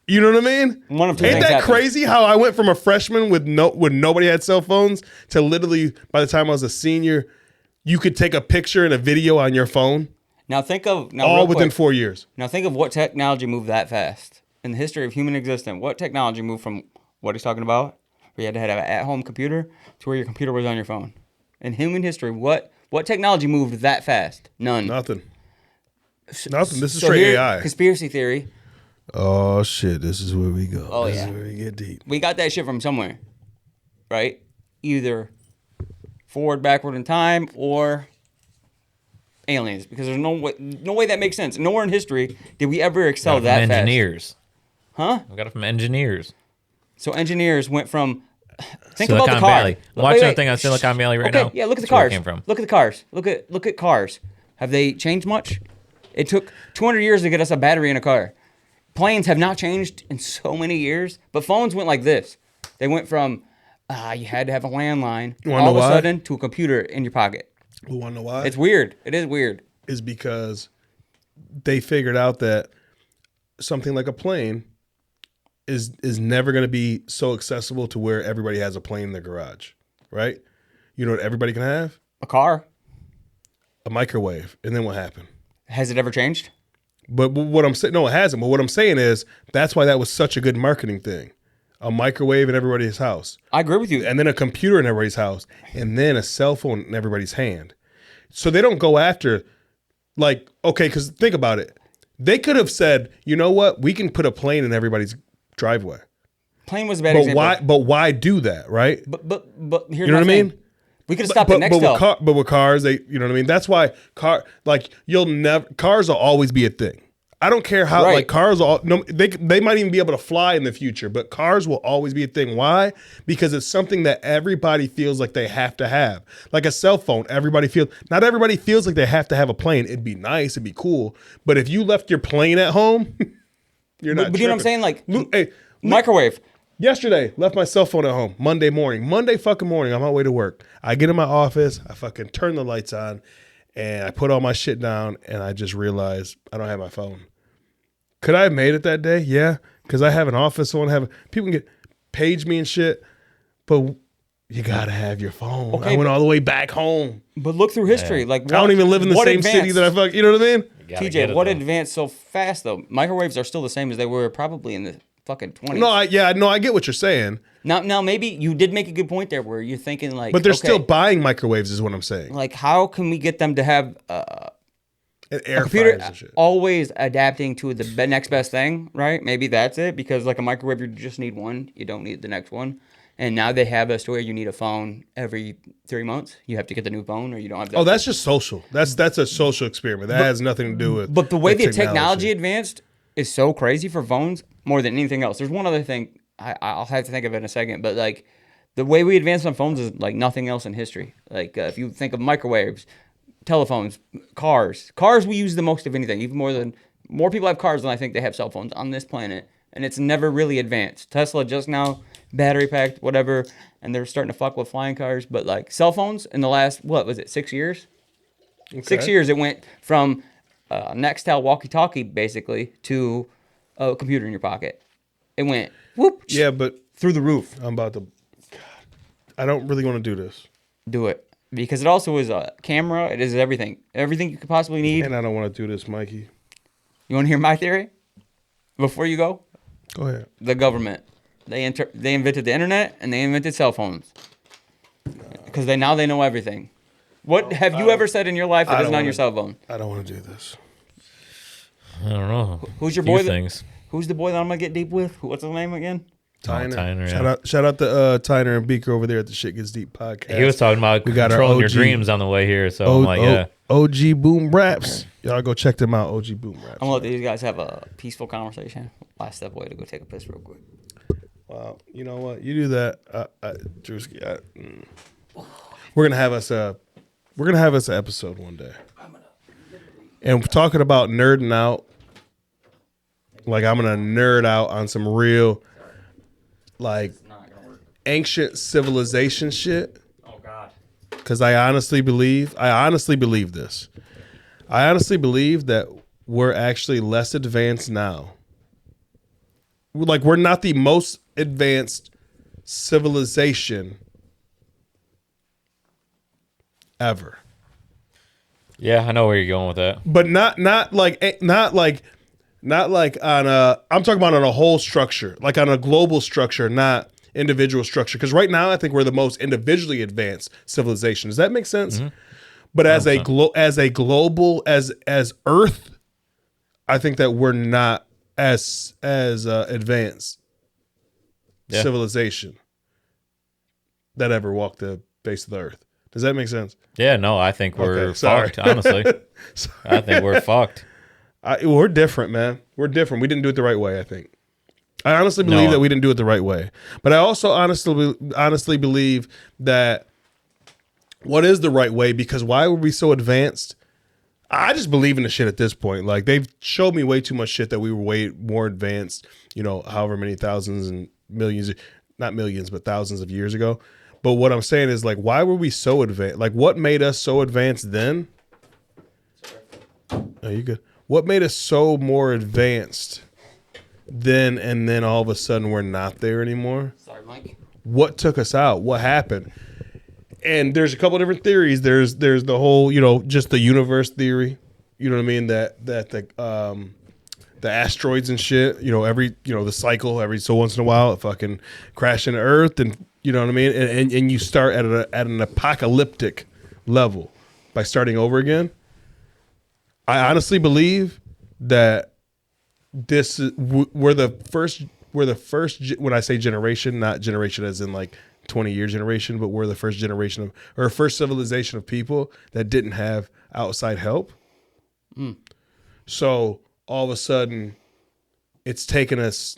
You know what I mean? One of two Ain't things that happened. crazy how I went from a freshman with nobody had cell phones to literally by the time I was a senior, you could take a picture and a video on your phone Now think of all real within quick. 4 years. Now think of what technology moved that fast in the history of human existence. What technology moved from what he's talking about, where you had to have an at-home computer, to where your computer was on your phone? In human history, what technology moved that fast? None. Nothing. Nothing. This is So straight here, AI. conspiracy theory. Oh shit! This is where we go. Oh, this yeah. is where we get deep. We got that shit from somewhere, right? Either forward, backward in time, or aliens. Because there's no way that makes sense. Nowhere in history did we ever excel that fast. Engineers. Huh? We got it from engineers. So engineers went from think Silicon about the car. Valley. I'm watching a thing on Silicon Valley right now. Yeah, look at the That's where it cars. came from. Look at the cars. Look at cars. Have they changed much? It took 200 years to get us a battery in a car. Planes have not changed in so many years, but phones went like this. They went from you had to have a landline You wanna all know of a why? sudden to a computer in your pocket. You want to know why? It's weird. It is weird. Is because they figured out that something like a plane is never going to be so accessible to where everybody has a plane in their garage, right? You know what everybody can have? A car. A microwave. And then what happened? Has it ever changed? But what I'm saying, no, it hasn't. But what I'm saying is that's why that was such a good marketing thing. A microwave in everybody's house. I agree with you. And then a computer in everybody's house. And then a cell phone in everybody's hand. So they don't go after, like, okay, because think about it. They could have said, you know what? We can put a plane in everybody's driveway. Plane was a bad But example. why do that, right? But here's You know my what I thing. mean? We could have stopped at But Nextel. with cars, they, you know what I mean? That's why cars will always be a thing. I don't care how like cars they might even be able to fly in the future, but cars will always be a thing. Why? Because it's something that everybody feels like they have to have. Like a cell phone, not everybody feels like they have to have a plane. It'd be nice, it'd be cool, but if you left your plane at home, you're not. But you know what I'm saying? Like, microwave. Yesterday, left my cell phone at home. Monday fucking morning, I'm on my way to work. I get in my office, I fucking turn the lights on, and I put all my shit down, and I just realized I don't have my phone. Could I have made it that day? Yeah, because I have an office. People can page me and shit, but you gotta have your phone. Okay, I went all the way back home. But look through history. Like, I don't even live in the same city that I fuck. You know what I mean? TJ, what advanced so fast though? Microwaves are still the same as they were probably in the fucking 20s. No, I get what you're saying. Now, maybe you did make a good point there, where you're thinking like, but they're still buying microwaves, is what I'm saying. Like, how can we get them to have an air computer always adapting to the next best thing, right? Maybe that's it, because like a microwave, you just need one, you don't need the next one. And now they have us to where you need a phone every 3 months. You have to get the new phone, or you don't have that. Oh, that's just social. That's a social experiment. That has nothing to do with. But the way the technology advanced is so crazy for phones more than anything else. There's one other thing I'll have to think of it in a second, but like the way we advance on phones is like nothing else in history. Like if you think of microwaves, telephones, cars we use the most of anything. Even more people have cars than I think they have cell phones on this planet, and it's never really advanced. Tesla just now battery packed, whatever, and they're starting to fuck with flying cars. But like cell phones in the last 6 years? Okay. 6 years it went from Nextel walkie-talkie basically to a computer in your pocket. It went whoop. Yeah, but through the roof. I'm about to. God, I don't really want to do this. Do it, because it also is a camera. It is everything you could possibly need. And I don't want to do this, Mikey. You want to hear my theory? Before you go. Go ahead. The government. They invented the internet, and they invented cell phones. Because they know everything. What have you ever said in your life that isn't on your cell phone? I don't want to do this. I don't know. Who's your boy? Who's the boy that I'm gonna get deep with? What's his name again? Tyner. Shout out to Tyner and Beaker over there at the Shit Gets Deep podcast. He was talking about controlling your dreams on the way here, so I'm like, yeah. OG Boom Raps. Y'all go check them out. OG Boom Raps. I'm gonna let these guys have a peaceful conversation. I'll step away to go take a piss real quick. Well, you know what? You do that, Drewski. We're gonna have us an episode one day, and we're talking about nerding out. Like, I'm gonna nerd out on some real, like, ancient civilization shit. Oh God! Because I honestly believe this. I honestly believe that we're actually less advanced now. Like, we're not the most advanced civilization ever. Yeah, I know where you're going with that. But not like on a. I'm talking about on a whole structure, like on a global structure, not individual structure. Because right now, I think we're the most individually advanced civilization. Does that make sense? Mm-hmm. But as a global as Earth, I think that we're not as advanced civilization that ever walked the face of the Earth. Does that make sense? Yeah, no, I think we're fucked, honestly. I think we're fucked. We're different, man. We're different. We didn't do it the right way, I think. I honestly believe that we didn't do it the right way. But I also honestly believe that what is the right way? Because why were we so advanced? I just believe in the shit at this point. Like, they've showed me way too much shit that we were way more advanced, however many thousands and millions, not millions, but thousands of years ago. But what I'm saying is, like, why were we so advanced? Like, what made us so advanced then? Oh, you good? What made us so more advanced then, and then all of a sudden we're not there anymore? Sorry, Mike. What took us out? What happened? And there's a couple of different theories. There's the whole, just the universe theory. You know what I mean? That the asteroids and shit, the cycle, every so once in a while it fucking crash into Earth, and you know what I mean? And you start at an apocalyptic level by starting over again. I honestly believe that we're the first, when I say generation, not generation as in like 20-year generation, but we're the first generation first civilization of people that didn't have outside help. Mm. So all of a sudden it's taken us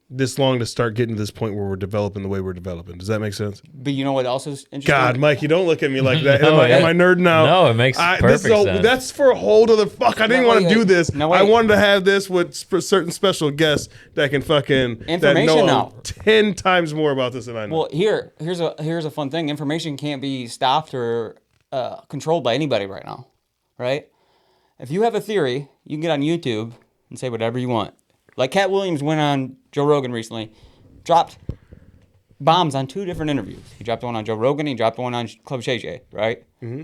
this long to start getting to this point where we're developing the way we're developing. Does that make sense? But you know what else is interesting? God, Mikey, don't look at me like that. No, am I nerding out? No, it makes perfect sense. That's for a whole other fuck. I didn't want to do this. No, I wanted to have this with certain special guests that can fucking information that know now 10 times more about this than I know. Well, here's a fun thing. Information can't be stopped or controlled by anybody right now, right? If you have a theory, you can get on YouTube and say whatever you want. Like Cat Williams went on Joe Rogan recently, dropped bombs on 2 different interviews. He dropped one on Joe Rogan, he dropped one on Club Shay Shay, right? Mm-hmm.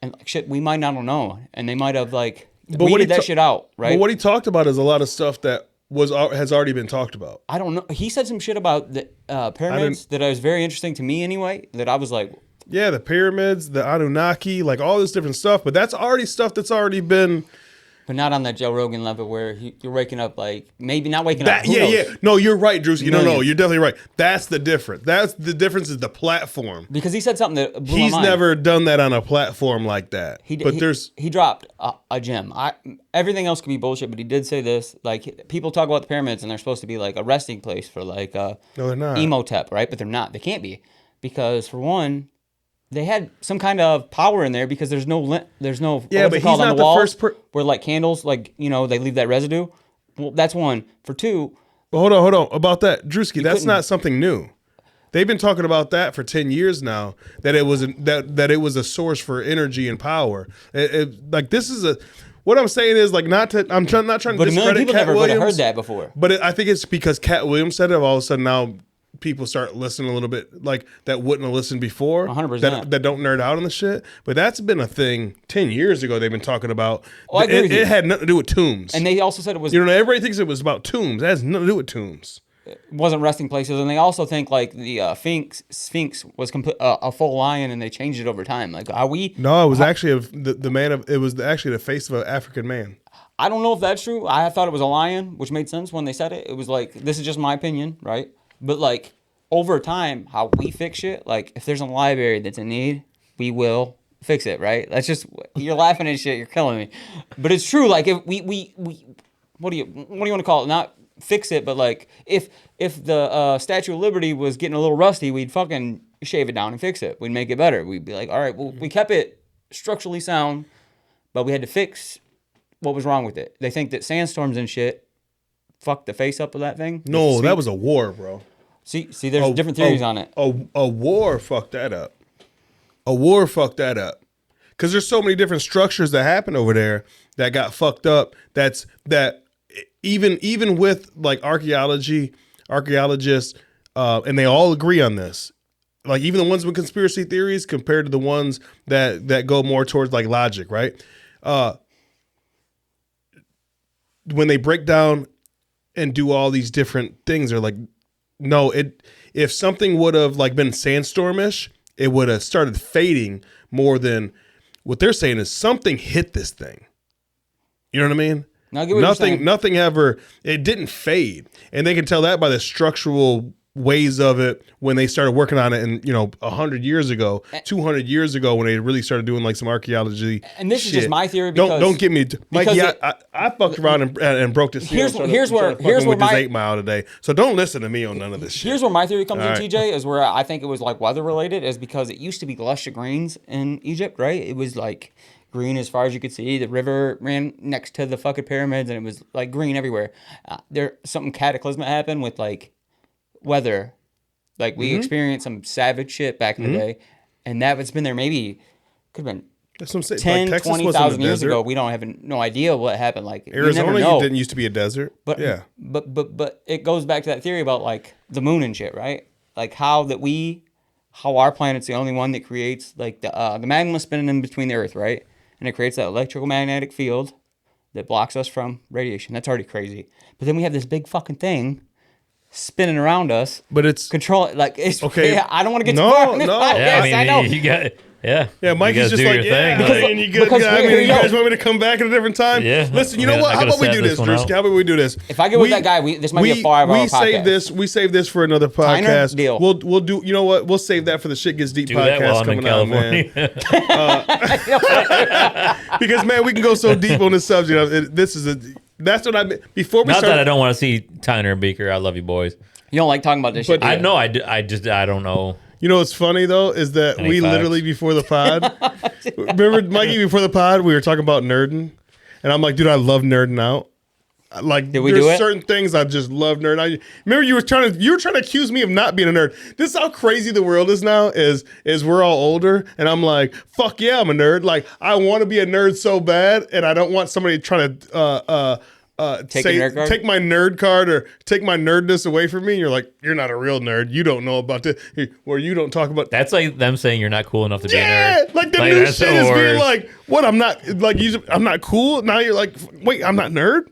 And like shit, we might not know, and they might have like weeded that shit out, right? But what he talked about is a lot of stuff that has already been talked about. I don't know. He said some shit about the pyramids that was very interesting to me anyway. That I was like, yeah, the pyramids, the Anunnaki, like all this different stuff. But that's already stuff that's already been. But not on that Joe Rogan level where you're waking up like maybe not waking up. Yeah. No, you're right, Drewski. No, you're definitely right. That's the difference. That's the difference is the platform. Because he said something that blew He's my mind. never done that on a platform like that. He dropped a gem. Everything else could be bullshit, but he did say this. Like people talk about the pyramids and they're supposed to be like a resting place for like no, they're not. Emotep, right? But they're not. They can't be because for one. They had some kind of power in there because there's no but he's on not the the walls first where like candles, like they leave that residue. Well, that's one. For two, but hold on about that, Drewski. That's not something new. They've been talking about that for 10 years now. That it was that it was a source for energy and power. Like this is a. What I'm saying is like not to. I'm not trying to. But a million people Cat never would have Williams, heard that before. But I think it's because Cat Williams said it. All of a sudden now. People start listening a little bit like that wouldn't have listened before 100%. that don't nerd out on the shit, but that's been a thing 10 years ago they've been talking about. I agree with you. It had nothing to do with tombs, And they also said it was everybody thinks it was about tombs. It has nothing to do with tombs. It wasn't resting places, and they also think like the Sphinx was a full lion, and they changed it over time. Like, are we? No, it was actually the man of. It was actually the face of an African man. I don't know if that's true. I thought it was a lion, which made sense when they said it. It was like, this is just my opinion, right? But like over time, how we fix shit, like if there's a library that's in need, we will fix it, right? That's just, you're laughing at shit, you're killing me. But it's true, like if we what do you want to call it? Not fix it, but like if the Statue of Liberty was getting a little rusty, we'd fucking shave it down and fix it. We'd make it better. We'd be like, all right, well, we kept it structurally sound, but we had to fix what was wrong with it. They think that sandstorms and shit fucked the face up of that thing. No, that was a war, bro. See, there's different theories on it. A war fucked that up. A war fucked that up. Because there's so many different structures that happen over there that got fucked up. That even with like archaeologists, and they all agree on this. Like even the ones with conspiracy theories compared to the ones that go more towards like logic, right? When they break down and do all these different things, they're like, no, if something would have like been sandstormish, it would have started fading more than what they're saying is something hit this thing. You know what I mean? Nothing ever, it didn't fade. And they can tell that by the structural ways of it when they started working on it in 100 years ago, 200 years ago when they really started doing like some archaeology. And this shit. is just my theory because don't get me, Mike. Yeah, I fucked around and broke this. Here's where my 8 Mile today. So don't listen to me on none of this shit. Here's where my theory comes in, right. TJ, is where I think it was like weather related, is because it used to be lush greens in Egypt, right? It was like green as far as you could see. The river ran next to the fucking pyramids, and it was like green everywhere. Something cataclysmic happened with like weather, like we experienced some savage shit back in the day, and that's been there maybe could have been that's what I'm saying. 10, like 20,000 years ago. We don't have no idea what happened. Like Arizona, you didn't used to be a desert, but yeah. But it goes back to that theory about like the moon and shit, right? Like how our planet's the only one that creates like the magma spinning in between the Earth, right? And it creates that electromagnetic field that blocks us from radiation. That's already crazy. But then we have this big fucking thing spinning around us, but it's control like it's okay. I don't want to get too far in this podcast. Yeah, I know you got it. Yeah, Mike is just like, yeah, thing. you good guy. You guys want me to come back at a different time? Yeah. Listen, you know what? How about we do this, Drewski? How about we do this? If I get with that guy, this might be a 5-hour podcast. We save this for another podcast. Deal. We'll do. You know what? We'll save that for the Shit Gets Deep podcast coming out, man. Because man, we can go so deep on this subject. This That's what I mean. Before we Not started, that I don't want to see Tyner and Beaker. I love you, boys. You don't like talking about this shit. I know. I don't know. you know what's funny though is that Any we facts? literally before the pod, remember Mikey before the pod, we were talking about nerding, and I'm like, dude, I love nerding out. Like, Did we there's do it? certain things I just love nerding out. Remember, you were trying to accuse me of not being a nerd. This is how crazy the world is now. Is we're all older, and I'm like, fuck yeah, I'm a nerd. Like, I want to be a nerd so bad, and I don't want somebody trying to Take your nerd card? take my nerd card or take my nerdness away from me. You're like, you're not a real nerd. You don't know about this, or you don't talk about. That's like them saying you're not cool enough to be a Yeah, nerd. like the new that's shit the is being worst. like, what? I'm not I'm not cool. Now you're like, wait, I'm not nerd.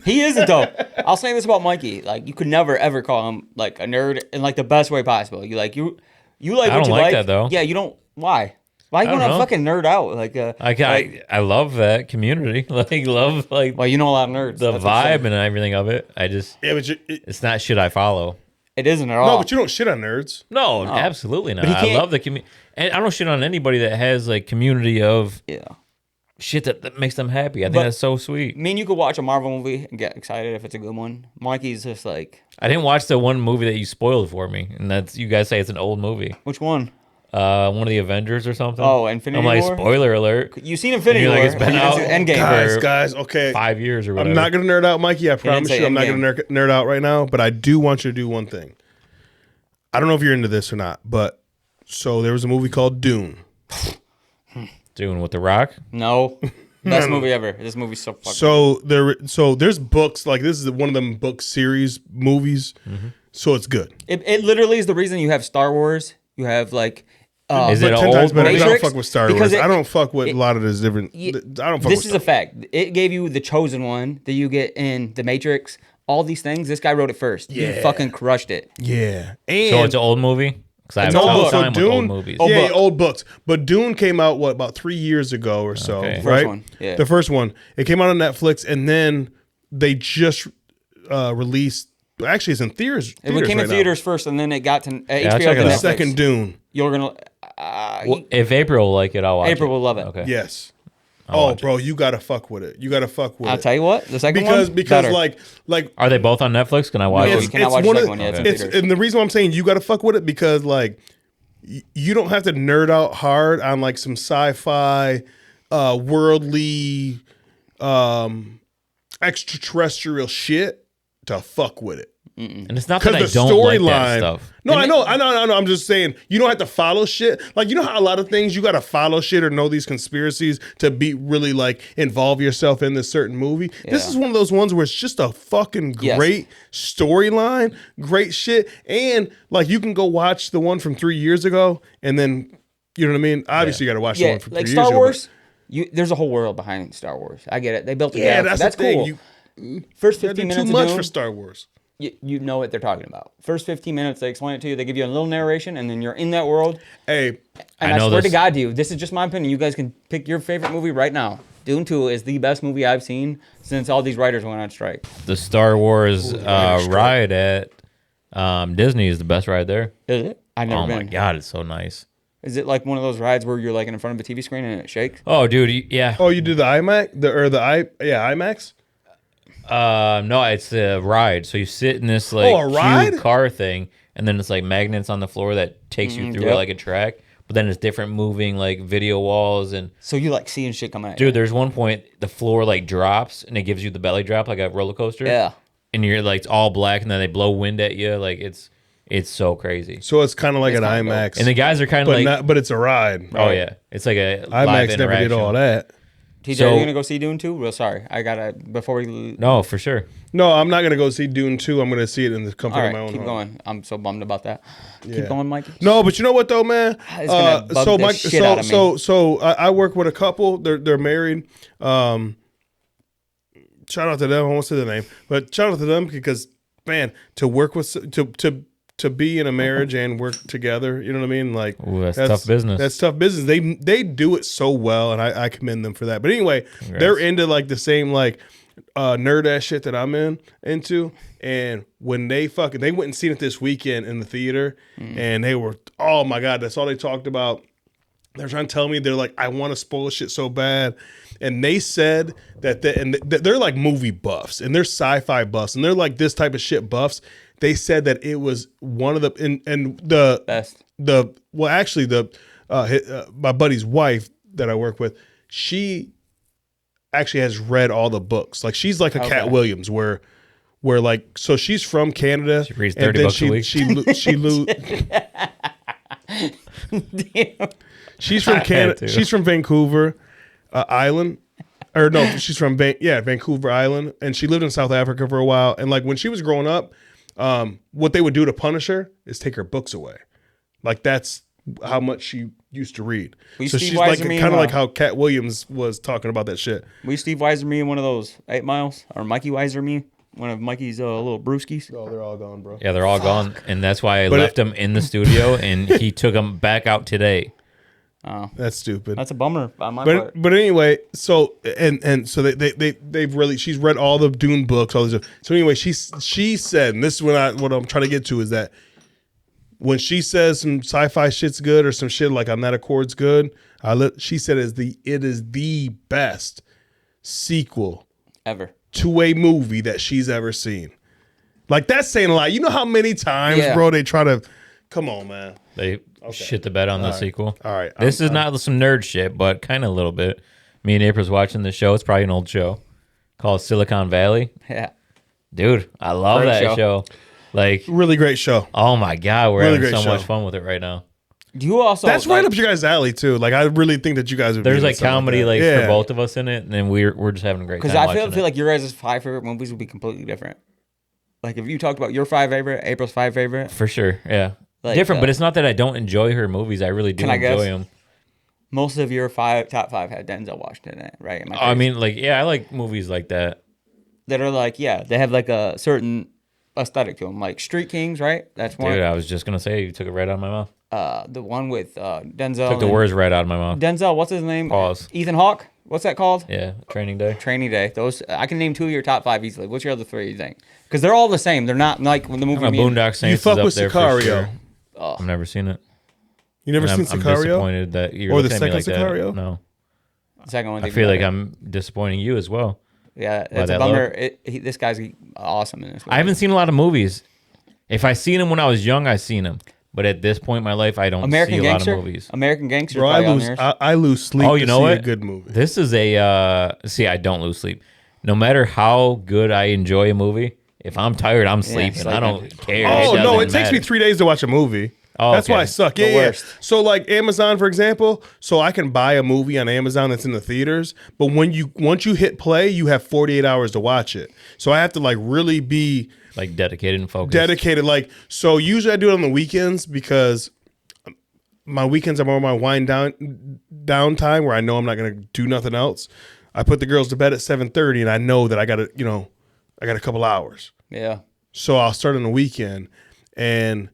He isn't though. I'll say this about Mikey. Like, you could never ever call him like a nerd in like the best way possible. You like you like I what don't you like like. that, though. Yeah, you don't. Why? Why you I don't want to know. fucking nerd out? Like, I love that community. Like, love like well, you know a lot of nerds. the That's what I'm saying. vibe and everything of it. I just Yeah, but it's not shit I follow. It isn't at all. no, but you don't shit on nerds. No, absolutely not. But he I can't- love the community, and I don't shit on anybody that has like community of Yeah. shit that makes them happy. I think But- that's so sweet. I mean, you could watch a Marvel movie and get excited if it's a good one. Mikey's just like, I didn't watch the one movie that you spoiled for me, and that's you guys say it's an old movie. which one? One of the Avengers or something. Oh, Infinity I'm like, War? spoiler alert. You've seen Infinity You're War. like, it's been and out. Endgame. Guys, okay. 5 years or whatever. I'm not gonna nerd out, Mikey. I promise say you, I'm not Endgame. gonna nerd out right now. But I do want you to do one thing. I don't know if you're into this or not, but so there was a movie called Dune. Doing with the Rock. No. Best movie ever. This movie's so fucking So there's books, like this is one of them book series movies. So it's good. It literally is the reason you have Star Wars. You have like Is But it 10 an times old better. I don't Matrix? fuck with Star Because Wars. I don't fuck with a lot of this different. y- I don't fuck this with is a fact. It gave you the chosen one that you get in the Matrix. All these things. This guy wrote it first. He Yeah. fucking crushed it. Yeah. And So it's an old movie. Because I have It's a old tough book. time with old Dune, movies. Old yeah, book. old books. But Dune came out about 3 years ago or so, Okay. right? First one, yeah. The first one. It came out on Netflix, and then they just released. Actually, it's in theaters. It came right in theaters first, and then it got to I'll HBO check to it now. out. The Netflix. second Dune. You're gonna. Well, if April will like it, I'll watch April it. will love it. Okay. Yes. I'll Oh, watch bro, you gotta fuck with it. You gotta fuck with I'll it. tell you what. The second because one. because better. like Are they both on Netflix? Can I watch No, it? you cannot watch the one second of one. Yeah, it's in it's theaters. and the reason why I'm saying you gotta fuck with it because like you don't have to nerd out hard on like some sci-fi, worldly, extraterrestrial shit to fuck with it. And it's not that I Because the don't like that storyline. stuff. No, I know. I'm just saying you don't have to follow shit. Like you know how a lot of things you got to follow shit or know these conspiracies to be really like involve yourself in this certain movie. This Yeah. is one of those ones where it's just a fucking Yes. great storyline, great shit, and like you can go watch the one from 3 years ago, and then you know what I mean. Obviously, you got to watch the Yeah, one from like 3 Star years Wars. ago. There's a whole world behind Star Wars. I get it. They built a but- Yeah, galaxy. that's the thing. cool. You First gotta 15 do minutes too of much Dune, for Star Wars. you know what they're talking about. First 15 minutes, they explain it to you. They give you a little narration, and then you're in that world. Hey, And I I, know swear to this- God, to you, this is just my opinion. You guys can pick your favorite movie right now. Dune 2 is the best movie I've seen since all these writers went on strike. The Star Wars Writer's strike. ride at Disney is the best ride there. Is it? I've never Oh been. my God, it's so nice. Is it like one of those rides where you're like in front of a TV screen and it shakes? Oh, dude, yeah. oh, you did the IMAX, IMAX. No, it's a ride. So you sit in this like a ride? cube car thing, and then it's like magnets on the floor that takes you through it yep. like a track. But then it's different moving like video walls and So you like seeing shit come out. dude, there's one point the floor like drops and it gives you the belly drop like a roller coaster. Yeah. And you're like it's all black and then they blow wind at you. Like it's so crazy. So it's kind of like an kinda dope. IMAX, And the guys are kind of like but it's a ride. oh yeah, it's like a live IMAX never interaction. did all that. TJ, So- are you gonna go see Dune 2? Real sorry. I gotta before we No, for sure. No, I'm not gonna go see Dune 2. I'm gonna see it in the comfort all of my right, own keep home. going. I'm so bummed about that. Yeah. Keep going, Mikey. No, but you know what though, man? It's gonna bug the shit out of me. So I work with a couple. They're married. Shout out to them. I won't say the name, but shout out to them because man, to work with to be in a marriage and work together, you know what I mean? Like Ooh, that's tough business. That's tough business. They do it so well, and I commend them for that. But anyway, they're into like the same like nerd ass shit that I'm into. And when they went and seen it this weekend in the theater, and they were, oh my God, that's all they talked about. They're trying to tell me, they're like, I want to spoil shit so bad. And they said that they're like movie buffs and they're sci-fi buffs and they're like this type of shit buffs. They said that it was one of the best. My buddy's wife that I work with, she actually has read all the books. Like she's like a Cat Williams where like, so she's from Canada. She reads 30 books a week. She's from Canada. She's from Vancouver Island. Or no, she's from Vancouver Island. And she lived in South Africa for a while. And like when she was growing up, what they would do to punish her is take her books away. Like that's how much she used to read. So she's like kind of like how Cat Williams was talking about that shit. Will you Steve Weiser me in one of those 8 Miles? Or Mikey Weiser me? One of Mikey's little brewskis? Oh, they're all gone, bro. Yeah, they're all gone. And that's why I left him in the studio and he took them back out today. Oh, that's stupid. That's a bummer on my part. But anyway, so so they've really, she's read all the Dune books, all this. So anyway, she said, and this is what I'm trying to get to, is that when she says some sci-fi shit's good or some shit like On That Accord's good, she said it is the best sequel ever to a movie that she's ever seen. Like that's saying a lot. You know how many times, bro, they try to, come on, man. They shit the bed on the sequel. All right. This is not some nerd shit, but kind of a little bit. Me and April's watching the show. It's probably an old show called Silicon Valley. Yeah. Dude, I love that show. Like, really great show. Oh my God, we're having so much fun with it right now. Do you also? That's right up your guys' alley too. Like I really think that you guys would. There's like comedy for both of us in it, and then we're just having a great time. Because I feel like your guys' 5 favorite movies would be completely different. Like if you talked about your 5 favorite, April's 5 favorite, for sure, yeah, like, different. But it's not that I don't enjoy her movies. I really do enjoy them. Most of your top 5 had Denzel Washington in it, right? I mean, like, yeah, I like movies like that. That are like, yeah, they have like a certain aesthetic to them, like Street Kings, right? That's one. Dude, I was just gonna say, you took it right out of my mouth. The one with Denzel. Took the words right out of my mouth. Denzel, what's his name? Pause. Ethan Hawke. What's that called? Yeah, Training Day. Training Day. Those I can name 2 of your top 5 easily. What's your other 3? You think? Because they're all the same. They're not like when the movie. Boondock Saints you fuck is up with there Sicario. for sure. I've never seen it. You never seen Sicario? I'm disappointed that you're or the looking at me second like Sicario. That. No. The second one. I feel like I'm disappointing you as well. Yeah, it's a bummer. This guy's awesome in this movie. I haven't seen a lot of movies. If I seen him when I was young, I seen him. But at this point in my life, I don't see a lot of movies. American Gangster. Bro, I lose sleep. Oh, you know what? A good movie. This is a I don't lose sleep. No matter how good I enjoy a movie, if I'm tired, I'm sleeping. I don't care. Oh no, it takes me 3 days to watch a movie. Oh, that's why I suck. Yeah, worst. So like Amazon, for example, so I can buy a movie on Amazon that's in the theaters, but once you hit play, you have 48 hours to watch it. So I have to like really be like dedicated and focused. Like, so usually I do it on the weekends because my weekends are more my wind down time where I know I'm not gonna do nothing else. I put the girls to bed at 7:30 and I know that I got a couple hours. Yeah. So I'll start on the weekend, and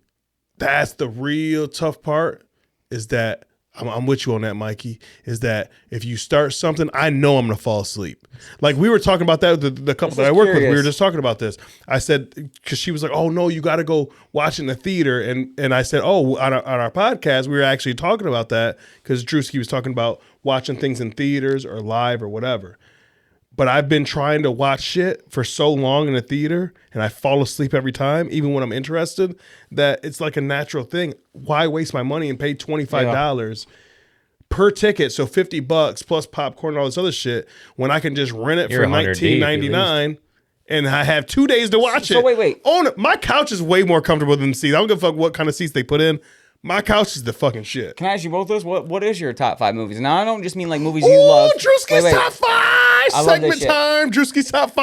that's the real tough part, is that I'm with you on that, Mikey, is that if you start something, I know I'm going to fall asleep. Like we were talking about that with the couple that I work with. We were just talking about this. I said, because she was like, oh, no, you got to go watch it in the theater. And I said, oh, on our podcast, we were actually talking about that because Drewski was talking about watching things in theaters or live or whatever. But I've been trying to watch shit for so long in the theater, and I fall asleep every time, even when I'm interested, that it's like a natural thing. Why waste my money and pay $25 per ticket, so $50 plus popcorn and all this other shit, when I can just rent it for $19.99 and I have 2 days to watch it? So wait. My couch is way more comfortable than the seats. I don't give a fuck what kind of seats they put in. My couch is the fucking shit. Can I ask you both this? What is your top 5 movies? Now, I don't just mean like movies you love. Drewski's top 5! Segment time! Drewski's top 5!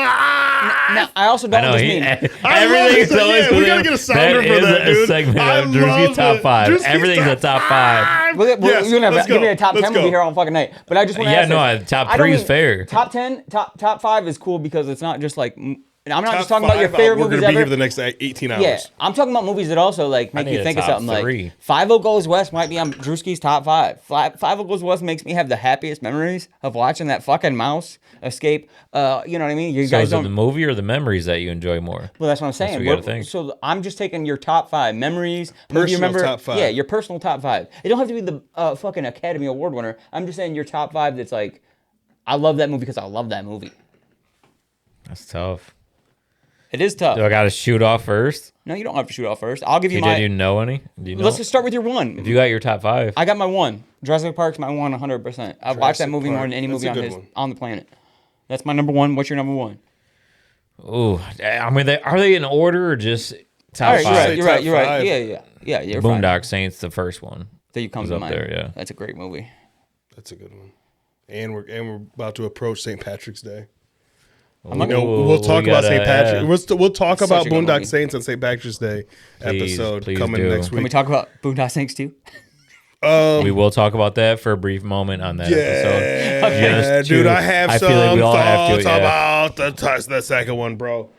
Now, I also don't just mean... Everything's always... we gotta get a sounder for that, dude. A segment of Drewski's top 5. Everything's a top 5. You're gonna give me a top 10 movie here all fucking night. But I just want to ask top 3 is fair. Top 10, top 5 is cool because it's not just like And I'm not Top just talking about your 5, favorite we're movies gonna be ever. here for the next 18 hours. Yeah, I'm talking about movies that also like make need you a think of top something. 3. Like 50 Goes West might be on Drewski's top 5. 50 Goes West makes me have the happiest memories of watching that fucking mouse escape. You know what I mean? You So guys is it don't. the movie or the memories that you enjoy more? Well, that's what I'm saying. we gotta think. So I'm just taking your top 5 memories. Personal you remember, top 5. Yeah, your personal top 5. It don't have to be the fucking Academy Award winner. I'm just saying your top 5 that's like, I love that movie because I love that movie. That's tough. It is tough. Do I got to shoot off first? No, you don't have to shoot off first. I'll give you Do my. you know any? Do you know? Let's just start with your one. If you got your top 5. I got my one. Jurassic Park's my one 100%. I've watched that Jurassic movie more Park. than any That's movie a good one. on the planet. That's my number one. What's your number one? Ooh, I mean, are they in order or just top All right, 5? you're right. You're top right. 5. Yeah. You're fine. Boondock Saints, the first one. That you come was to up mind. there, yeah. That's a great movie. That's a good one. And we're about to approach St. Patrick's Day. I'm not You know, gonna- we'll talk about St. Patrick. Yeah. We'll talk Such about a good Boondock movie. Saints on St. Patrick's Day episode please coming do. next Can we week. talk about Boondock Saints too? We will talk about that for a brief moment on that episode. Yeah, Just dude, to- I have I some feel like we all have to, thoughts yeah. about the second one, bro.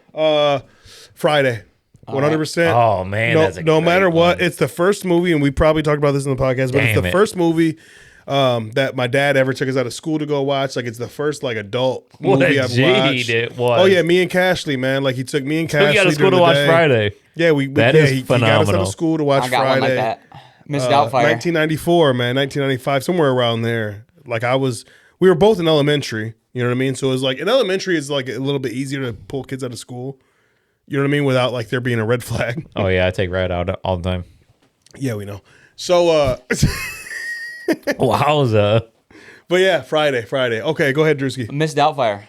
Friday, 100%. Oh, man, no, that's a no great matter what, one. it's the first movie, and we probably talked about this in the podcast, but it's Damn the it. first movie that my dad ever took us out of school to go watch. Like, it's the first like adult movie I've watched. it was. Oh yeah, me and Cashley, man. Like he took me and Cashley. We got to school during to the watch day. Friday. Yeah, That yeah, is he got us out phenomenal. of school to watch I got Friday. one like that. Miss Doubtfire. 1994, man, 1995, somewhere around there. Like we were both in elementary. You know what I mean? So it was like in elementary, it's like a little bit easier to pull kids out of school. You know what I mean? Without like there being a red flag. Oh, yeah, I take Ride out all the time. Yeah, we know. So, Wowza. but yeah, Friday. Okay, go ahead, Drewski. Miss Doubtfire.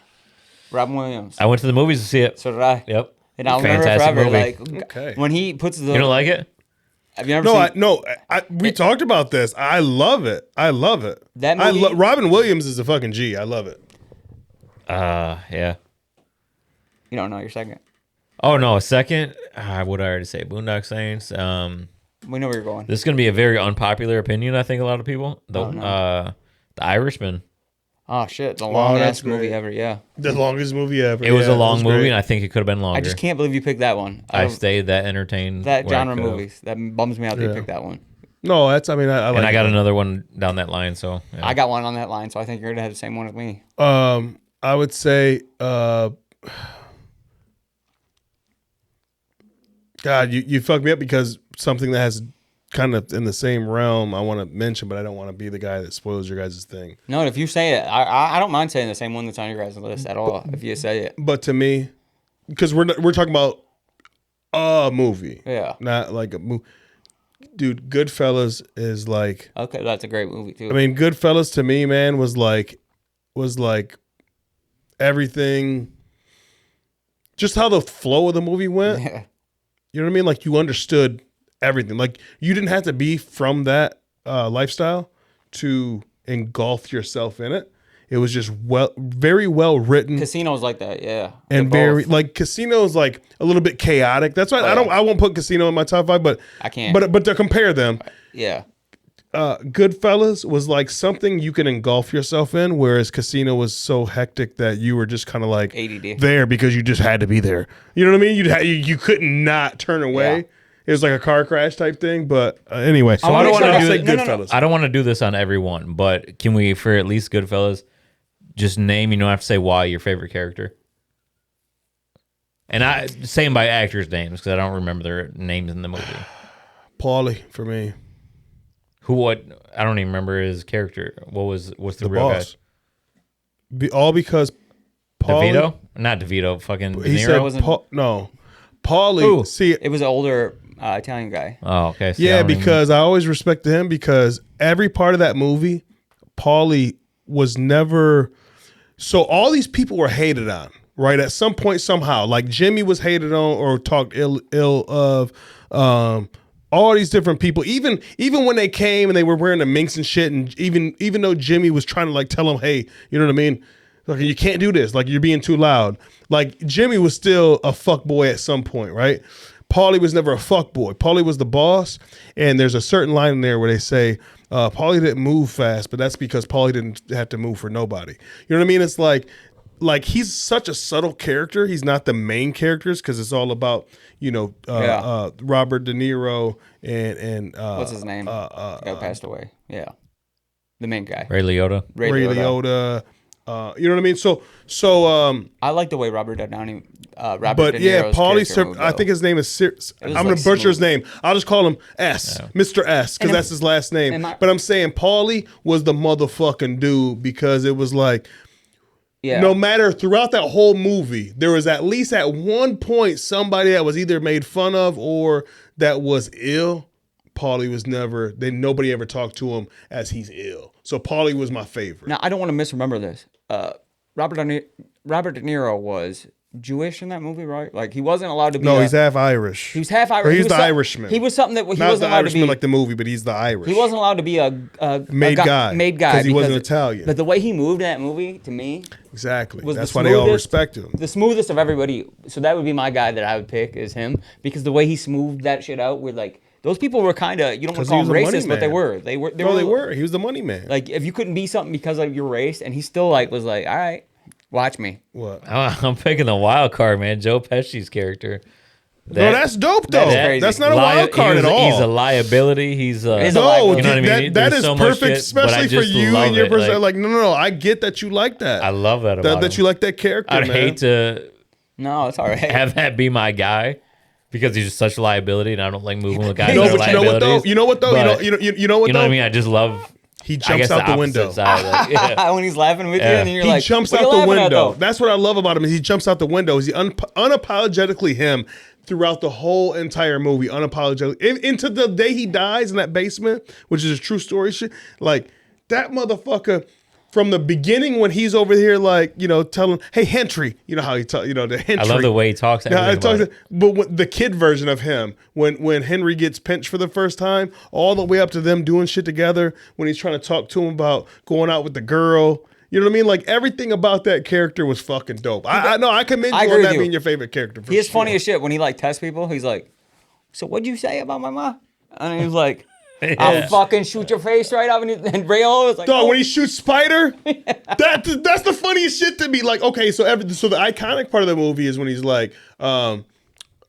Robin Williams. I went to the movies to see it. So did I. Yep. And I'll remember it Fantastic forever. movie. Like Okay. when he puts the. You don't like it? Have you ever seen? We talked about this. I love it. That movie- Robin Williams is a fucking G. I love it. Yeah. You don't know your second. Oh, no, a second. What did I already say? Boondock Saints. We know where you're going. This is going to be a very unpopular opinion, I think, a lot of people. The no. Irishman. Oh shit, the long that's ass movie great. ever. Yeah. The longest movie ever. It was Yeah, a long it was movie, great. and I think it could have been longer. I just can't believe you picked that one. I stayed that entertained. That where I genre could've. movies. That bums me out that you Yeah. picked that one. No, that's. I mean, I like. And I got it. another one down that line, so. Yeah. I got one on that line, so I think you're gonna have the same one as me. I would say. God, you fucked me up because something that has kind of in the same realm I want to mention, but I don't want to be the guy that spoils your guys' thing. No, if you say it, I don't mind saying the same one that's on your guys' list at all. If you say it. But to me, because we're talking about a movie, Yeah. not like a movie. Dude, Goodfellas is like. Okay, that's a great movie too. I mean, Goodfellas to me, man, was like everything. Just how the flow of the movie went. Yeah. You know what I mean? Like you understood everything. Like you didn't have to be from that lifestyle to engulf yourself in it. It was just very well written. Casinos like that, yeah. And They're very both. like Casino's like a little bit chaotic. That's why Oh, yeah. I won't put Casino in my top 5, but I can't. But to compare them, Yeah. Goodfellas was like something you can engulf yourself in, whereas Casino was so hectic that you were just kind of like ADD. there because you just had to be there. You know what I mean? You couldn't not turn away. Yeah. It was like a car crash type thing. But anyway, So I don't want to do say it. Goodfellas. I don't want to do this on everyone, but can we, for at least Goodfellas, just name? You don't have to say why your favorite character. And I say them by actors' names because I don't remember their names in the movie. Paulie for me, What? I don't even remember his character. What's the the real boss. All because guy? Paulie. DeVito? Not DeVito. Fucking De He Niro. said wasn't- no. Paulie. Who? See, It was an older Italian guy. Oh, okay. See, I yeah, don't even- because I always respected him because every part of that movie, Paulie was never. So all these people were hated on, right? At some point, somehow, like Jimmy was hated on or talked ill of. All these different people, even when they came and they were wearing the minks and shit, and even though Jimmy was trying to like tell them, hey, you know what I mean? Like you can't do this. Like you're being too loud. Like Jimmy was still a fuck boy at some point, right? Paulie was never a fuck boy. Paulie was the boss, and there's a certain line in there where they say Paulie didn't move fast, but that's because Paulie didn't have to move for nobody. You know what I mean? It's like like he's such a subtle character. He's not the main characters because it's all about Robert De Niro and what's his name? The guy passed away. Yeah, the main guy. Ray Liotta. Ray Liotta. You know what I mean? So I like the way Robert De Niro. Paulie. I think his name is. I'm gonna butcher his name. I'll just call him S, Mr. S, because that's his last name. But I'm saying Paulie was the motherfucking dude because it was like. Yeah. No matter throughout that whole movie, there was at least at one point somebody that was either made fun of or that was ill. Paulie was never. Nobody ever talked to him as he's ill. So Paulie was my favorite. Now I don't want to misremember this. Robert De Niro was Jewish in that movie, right? Like he wasn't allowed to be. No, he's half Irish. He was half Irish. Or he's the Irishman. He was something that he not wasn't the allowed Irishman to be like the movie, but he's the Irish. He wasn't allowed to be a made guy because he wasn't Italian. But the way he moved in that movie, to me, exactly. That's why they all respect him. The smoothest of everybody. So that would be my guy that I would pick is him because the way he smoothed that shit out, with like. Those people were kind of, you don't want to call them racist, but they were. They were. He was the money man. Like, if you couldn't be something because of your race, and he still, like, was like, all right, watch me. What? I'm picking the wild card, man. Joe Pesci's character. No, that's dope, though. That's not a wild card at all. He's a liability. He's a... No, you know what I mean? That is perfect, shit, especially for you and your person. Like, no, I get that you like that. I love that about him. That you like that character, I'd hate to... No, it's all right. Have that be my guy. Because he's just such a liability, and I don't like moving with guys. You know what though? You know what I mean? I just love. He jumps out the window. When he's laughing with you, and you're like, he jumps out the window. That's what I love about him. Is he jumps out the window? Is he unapologetically him throughout the whole entire movie? Unapologetically into the day he dies in that basement, which is a true story. Shit, like that motherfucker. From the beginning, when he's over here, like, telling, hey, Hentry, you know how he talks, the Hentry. I love the way he talks. But the kid version of him, when Henry gets pinched for the first time, all the way up to them doing shit together, when he's trying to talk to him about going out with the girl, you know what I mean? Like, everything about that character was fucking dope. I know, I commend you on that being your favorite character. He is funny as shit when he, like, tests people. He's like, so what'd you say about my mom? And he was like... I'll fucking shoot your face right up, and Ray was like, "Dog, when he shoots Spider, that's the funniest shit to me." Like, okay, so the iconic part of the movie is when he's like, "How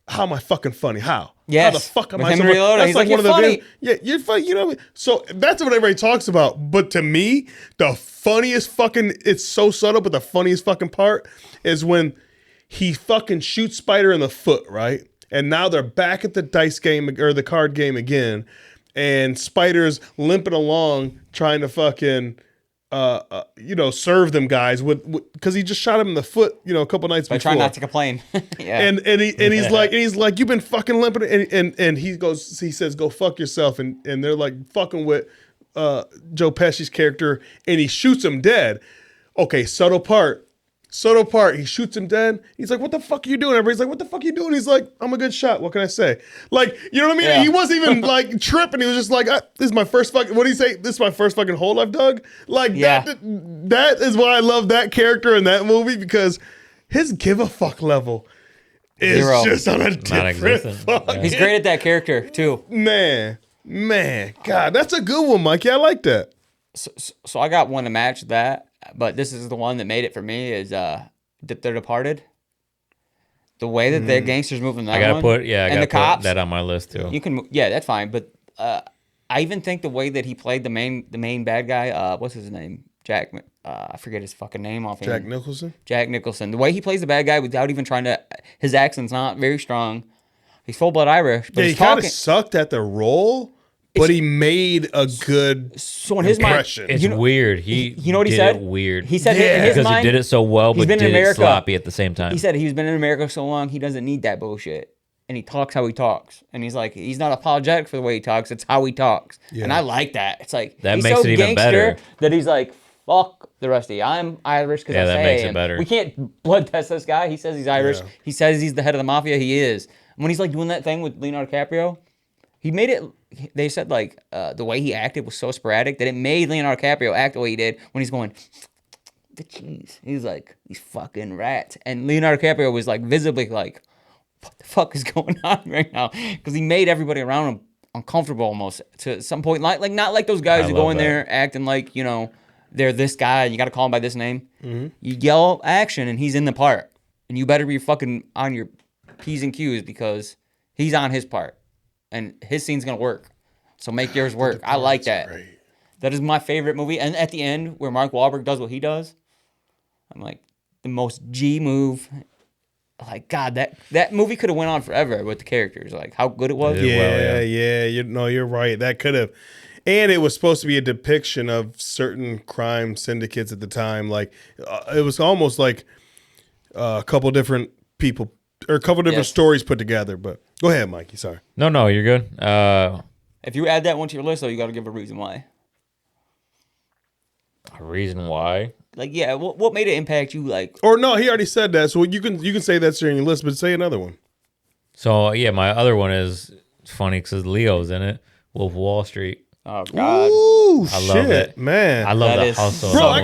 am I fucking funny? How? Yes. How the fuck am With I so funny?" That's he's like one of the funny. Yeah, you're funny. You know what I mean? So that's what everybody talks about. But to me, the funniest fucking it's so subtle, but the funniest fucking part is when he fucking shoots Spider in the foot, right? And now they're back at the dice game or the card game again. And Spider's limping along trying to fucking, serve them guys because he just shot him in the foot, a couple nights before. I try not to complain. Yeah. And he's like, you've been fucking limping, and he says, go fuck yourself, and they're like fucking with Joe Pesci's character, and he shoots him dead. Okay, subtle part. He shoots him dead. He's like, what the fuck are you doing? Everybody's like, what the fuck are you doing? He's like, I'm a good shot. What can I say? Like, you know what I mean? Yeah. He wasn't even like tripping. He was just like, this is my first fucking, what do you say? This is my first fucking hole I've dug. Like, yeah. That is why I love that character in that movie, because his give a fuck level is Zero. Just on a different fuck. Yeah. He's great at that character too. Man. God, that's a good one, Mikey. I like that. So I got one to match that. But this is the one that made it for me is The Departed. The way that the gangsters move in that I put that on my list too. You can, that's fine. But I even think the way that he played the main bad guy, what's his name? Jack. I forget his fucking name offhand. Jack Nicholson. Jack Nicholson. The way he plays the bad guy without even trying to, his accent's not very strong. He's full blood Irish, but he kind of sucked at the role. But he made a good impression. It's weird. You know what he said? Weird. He said in his because mind, he did it so well, but did it sloppy at the same time. He said he's been in America so long, he doesn't need that bullshit. And he talks how he talks. And he's like, he's not apologetic for the way he talks. It's how he talks. Yeah. And I like that. It's like, that he's makes so it even better. That he's like, fuck the rest of you. I'm Irish because I say that makes it better. We can't blood test this guy. He says he's Irish. Yeah. He says he's the head of the mafia. He is. And when he's like doing that thing with Leonardo DiCaprio, he made it, they said like the way he acted was so sporadic that it made Leonardo DiCaprio act the way he did when he's going, the cheese. He's like, these fucking rats. And Leonardo DiCaprio was like visibly like, what the fuck is going on right now? Because he made everybody around him uncomfortable almost to some point. Like not like those guys who go in there acting like, they're this guy and you got to call him by this name. Mm-hmm. You yell action and he's in the part. And you better be fucking on your P's and Q's because he's on his part. And his scene's going to work. So make yours work. I like that. Great. That is my favorite movie. And at the end, where Mark Wahlberg does what he does, I'm like, the most G move. Like, God, that movie could have went on forever with the characters. Like, how good it was. Yeah. You're right. That could have. And it was supposed to be a depiction of certain crime syndicates at the time. Like, it was almost like a couple different people or a couple different stories put together. But go ahead, Mikey. Sorry. No, you're good. If you add that one to your list, though, you got to give a reason why. A reason why? Like, yeah, what made it impact you? Like, Or no, he already said that. So you can say that's during your list, but say another one. So, yeah, my other one is funny because Leo's in it. Wolf of Wall Street. oh, God. Ooh, I love it. Man. I love That the is- hustle. Bro, I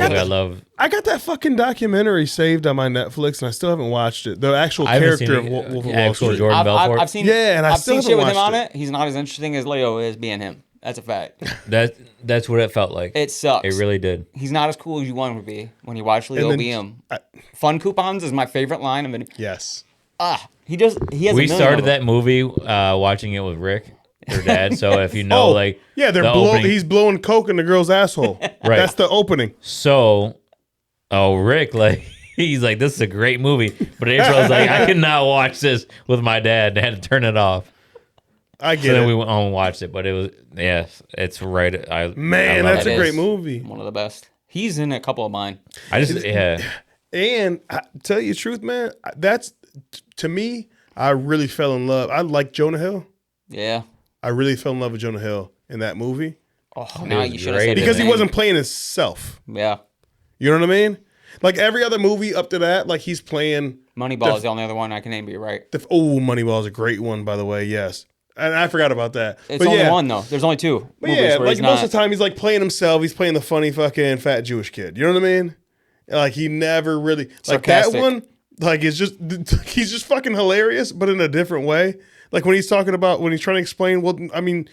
I got that fucking documentary saved on my Netflix, and I still haven't watched it. The actual I haven't character of seen it. Wolf of Wall Actual Street. Jordan Belfort. I've seen, Yeah, and I I've still seen shit with haven't him on watched it. He's not as interesting as Leo is being him. That's a fact. That's what it felt like. It sucks. It really did. He's not as cool as you want him to be when you watch Leo then- be him. Fun coupons is my favorite line of it. Yes. He has. We started that movie watching it with Rick, her dad. So if you know, yeah, he's blowing coke in the girl's asshole. Right. That's the opening. So, Rick, he's like, this is a great movie. But April's like, I cannot watch this with my dad. I had to turn it off. I So get then it. we went home and watched it. But it was, it's right. Man, I love that's it. a great movie. One of the best. He's in a couple of mine. And I tell you the truth, man, that's to me. I really fell in love. I like Jonah Hill. Yeah. I really fell in love with Jonah Hill in that movie Oh, now was you should have great. said his because he name. wasn't playing himself. Yeah. You know what I mean? Like every other movie up to that, like he's playing. Moneyball is the only other one I can name, but you're right. Moneyball is a great one, by the way. Yes, and I forgot about that. It's only one, though. There's only two. But movies yeah, where like he's most not. of the time, he's like playing himself. He's playing the funny fucking fat Jewish kid. You know what I mean? Like he never really like Sarcastic. that one. Like it's just he's just fucking hilarious, but in a different way. Like when he's talking about when he's trying to explain. Well, I mean,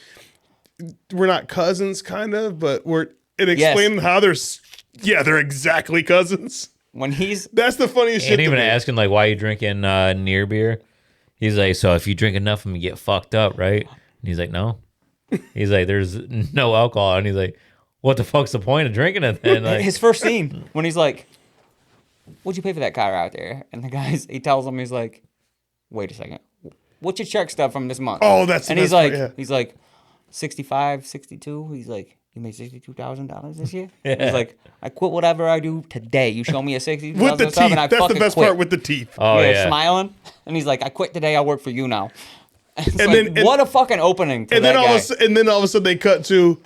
we're not cousins, kind of, but we're explaining how they're exactly cousins. When he's That's the funniest shit. And to even me. asking, like, why you drinking near beer? He's like, so if you drink enough of them, you get fucked up, right? And he's like, no. He's like, there's no alcohol. And he's like, what the fuck's the point of drinking it then? Like, his first scene when he's like, "What'd you pay for that car out there?" And he tells him, he's like, "Wait a second, what's your check stub from this month?" Oh, that's the and he's best like, part, yeah. he's like, 65, 62. He's like, "You made $62,000 this year?" He's like, "I quit whatever I do today. You show me a $62,000 with the teeth. and I That's the fucking best quit." part with the teeth. oh, yeah. Smiling, and he's like, "I quit today. I work for you now." It's And like, then- what a fucking opening to And that then guy. all of a sudden they cut to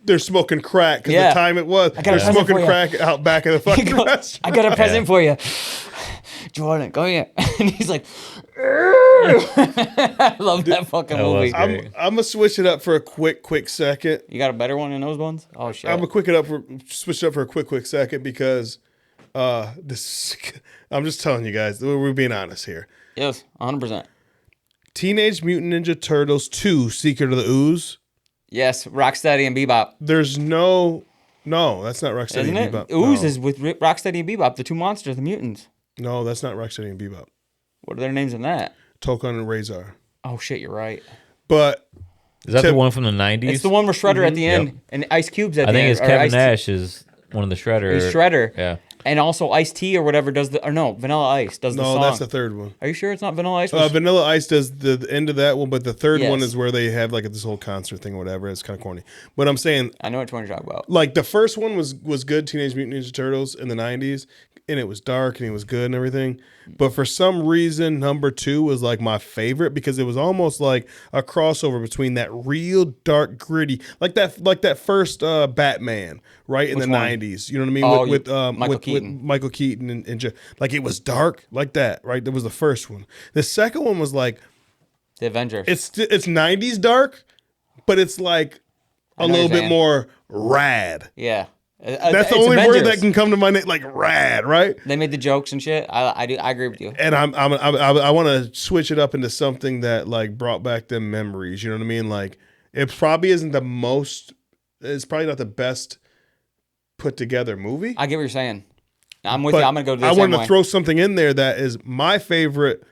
they're smoking crack because Yeah. the time it was got a they're present smoking for you. crack out back of the He fucking goes, restaurant. "I got a present for you, Jordan. Go here." And he's like, I love that fucking That was movie. great. I'm gonna switch it up for a quick second. You got a better one than those ones? Oh shit! I'm gonna switch it up for a quick second because this. I'm just telling you guys, we're being honest here. Yes, 100%. Teenage Mutant Ninja Turtles 2: Secret of the Ooze. Yes, Rocksteady and Bebop, There's no, that's not Rocksteady isn't and it? Bebop. Ooze no. is with Rocksteady and Bebop, the two monsters, the mutants. No, that's not Rocksteady and Bebop. What are their names in that? Tokon and Razor. Oh shit, you're right. But Is that Tip- the one from the 90s? It's the one with Shredder at the end Yep. and Ice Cube's at I the think end. it's or Kevin Ice-T. Nash is one of the Shredder. He's Shredder. Yeah. And also Ice-T or whatever does Vanilla Ice does the no, song. that's the third one. Are you sure it's not Vanilla Ice? Vanilla Ice does the end of that one, but the third one Yes. is where they have like this whole concert thing or whatever. It's kind of corny. But I'm saying, I know which one you're talking about. like, the first one was good, Teenage Mutant Ninja Turtles in the 90s, and it was dark and it was good and everything. But for some reason, number 2 was like my favorite because it was almost like a crossover between that real dark, gritty, like that first Batman, right in Which the one? 90s. You know what I mean? Oh, with Michael with Keaton. Michael Keaton and like it was dark like that, right? That was the first one. The second one was like The Avengers. it's 90s dark, but it's like a know little what you're bit saying. more rad. yeah. That's the It's only word Avengers. that can come to my name, like rad, right? They made the jokes and shit. I agree with you. And I want to switch it up into something that like brought back them memories. You know what I mean? Like it probably isn't the most. It's probably not the best put together movie. I get what you're saying. I'm with you. I'm gonna go to this. I wanted to throw something in there that is my favorite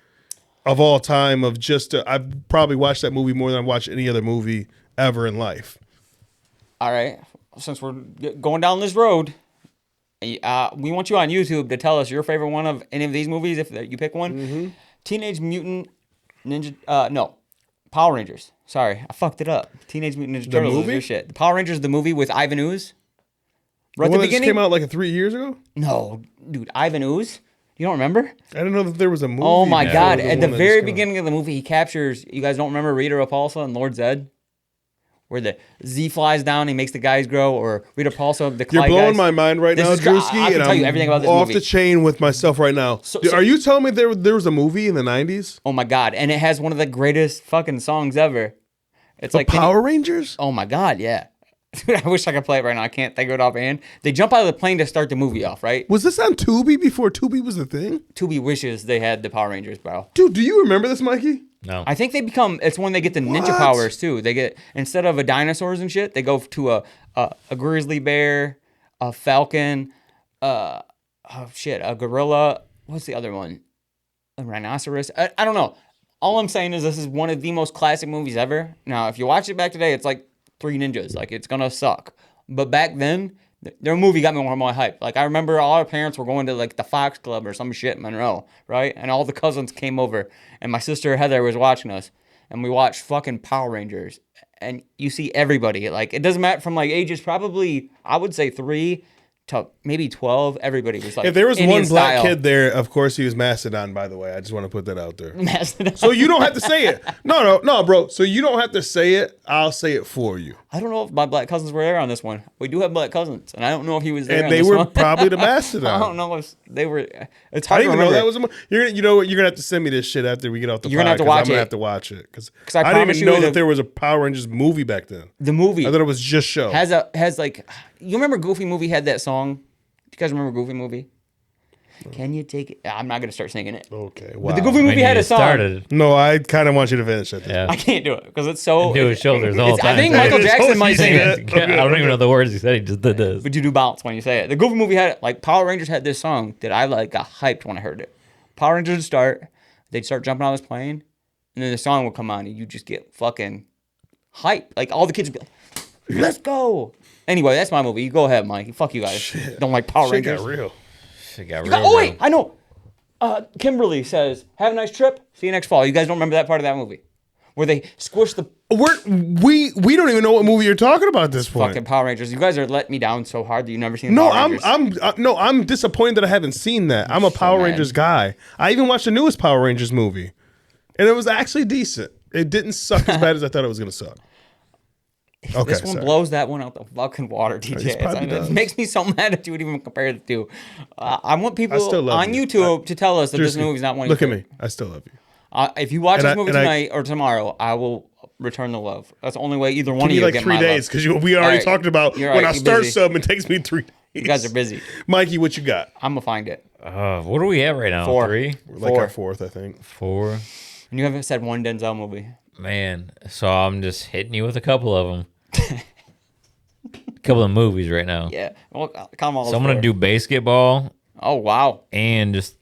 of all time. I've probably watched that movie more than I've watched any other movie ever in life. All right. Since we're going down this road, we want you on YouTube to tell us your favorite one of any of these movies, if you pick one. Mm-hmm. Teenage Mutant Ninja... no. Power Rangers. Sorry, I fucked it up. Teenage Mutant Ninja Turtles is your shit. The Power Rangers, the movie with Ivan Ooze. Right at the beginning? That came out like 3 years ago? No, dude. Ivan Ooze? You don't remember? I didn't know that there was a movie. Oh, my God. At the very beginning of the movie, he captures... You guys don't remember Rita Repulsa and Lord Zed? Where the Z flies down, he makes the guys grow, or Rita Repulsa, the Clyde You're blowing guys. my mind right now, Drewski, I can tell you everything about this off movie. the chain with myself right now. Are you telling me there was a movie in the 90s? Oh, my God. And it has one of the greatest fucking songs ever. It's like Power Rangers? Oh, my God, yeah. Dude, I wish I could play it right now. I can't think of it offhand. They jump out of the plane to start the movie off, right? Was this on Tubi before Tubi was the thing? Tubi wishes they had the Power Rangers, bro. Dude, do you remember this, Mikey? No. I think it's when they get the ninja powers, too. They get, instead of a dinosaurs and shit, they go to a grizzly bear, a falcon, a gorilla. What's the other one? A rhinoceros? I don't know. All I'm saying is this is one of the most classic movies ever. Now, if you watch it back today, it's like Three Ninjas. Like, it's gonna suck. But back then, their movie got me more hype. Like, I remember all our parents were going to, like, the Fox Club or some shit in Monroe, right? And all the cousins came over. And my sister Heather was watching us. And we watched fucking Power Rangers. And you see everybody. Like, it doesn't matter from, like, ages probably, I would say 3 to maybe 12. Everybody was, like, if there was Indian one black style. kid there, of course he was Mastodon, by the way. I just want to put that out there. Mastodon. So you don't have to say it. No, bro. So you don't have to say it. I'll say it for you. I don't know if my black cousins were there on this one. We do have black cousins, and I don't know if he was there. And on they this were one. probably the Mastodon. I don't know if they were. It's I hard didn't to even know remember. that was you know what? You're gonna have to send me this shit after we get off the. You're gonna have to watch I'm gonna it. have to watch it because I I didn't promise even know you that there was a Power Rangers movie back then. The movie I thought it was just show. has like, you remember Goofy movie had that song? Do you guys remember Goofy movie? Can you take it? I'm not gonna start singing it. Okay, wow. But the Goofy movie had a song. Started. No, I kind of want you to finish it. Yeah. I can't do it because it's so. Do his shoulders the whole time. I think Michael Jackson might sing it. I don't even know the words he said. He just did this. But you do bounce when you say it. The Goofy movie had, like, Power Rangers had this song that I, like, got hyped when I heard it. Power Rangers would start, they'd start jumping on this plane, and then the song would come on, and you just get fucking hyped. Like, all the kids would be like, let's go. Anyway, that's my movie. You go ahead, Mike. Fuck you guys. Shit. Don't like Power Shit Rangers. got real. Shit got real. Oh, wait, I know. Kimberly says, have a nice trip. See you next fall. You guys don't remember that part of that movie? Where they squish the We don't even know what movie you're talking about at this point. fucking Power Rangers. You guys are letting me down so hard that you've never seen No, Power Rangers. I'm disappointed that I haven't seen that. I'm a Power mad. Rangers guy. I even watched the newest Power Rangers movie, and it was actually decent. It didn't suck as bad as I thought it was gonna suck. Okay, This one blows that one out the fucking water, DJ. probably does. It makes me so mad that you would even compare the two. I want people still love on you. YouTube to tell us that this Drewski, movie's not one. Look at me. I still love you. If you watch And this movie and tonight or tomorrow, I will return the love. That's the only way either one Give of me you like get 3 my days love. because we already Alright, talked about you're when right, I you're start busy. sub, it takes me 3 days. You guys are busy. Mikey, what you got? I'm gonna find it. What are we at right now? 4. 3? We're like our fourth, I think. 4? And you haven't said one Denzel movie. Man, so I'm just hitting you with a couple of them. Couple of movies right now. Yeah. Well, come on. So I'm gonna do basketball Oh wow. and just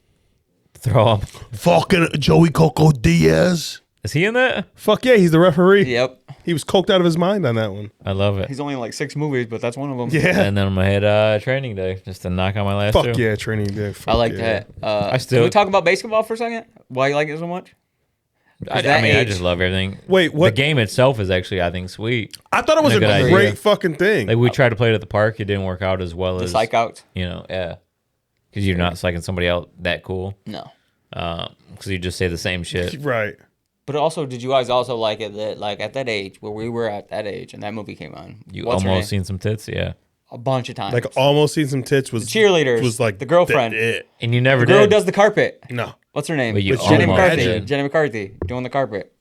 throw up. Fucking Joey Coco Diaz. Is he in that? Fuck yeah, he's the referee. Yep. He was coked out of his mind on that one. I love it. He's only in like 6 movies, but that's one of them. Yeah. And then I'm gonna hit Training Day just to knock on my last Fuck two. yeah, training day. Fuck I like yeah. that. still- Can we talk about basketball for a second? Why you like it so much? I that mean, I age- just love everything. Wait, what? The game itself is actually, I think, sweet. I thought it was a Good idea. great fucking thing. Like we tried to play it at the park, it didn't work out as well The as psych out? yeah, because you're not psyching somebody out that cool. No. Because you just say the same shit. Right. But also, did you guys also like it that, like, at that age, where we were at that age, and that movie came on? You What's her almost name? seen some tits, yeah, A bunch of times. Like almost seen some tits was cheerleaders, was like the girlfriend. it. and you never the girl did. does the carpet. No. What's her name? But you Jenny almost McCarthy. did. Jenny McCarthy doing the carpet.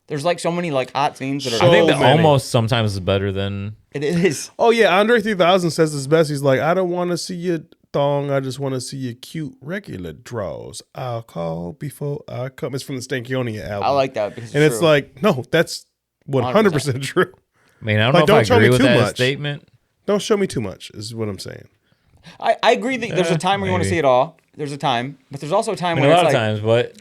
There's like so many like hot scenes that are. So I think that many. almost sometimes is better than. It is. Oh yeah, Andre 3000 says this best. He's like, I don't want to see your thong. I just want to see your cute regular draws. I'll call before I come. It's from the Stankonia album. I like that because and it's like, no, that's 100% true. I mean, I don't Like, know don't if show I me agree with too that much. statement. Don't show me too much. Is what I'm saying. I agree that there's a time where you want to maybe. see it all. There's a time, but there's also a time I when mean, a it's lot of like, times, but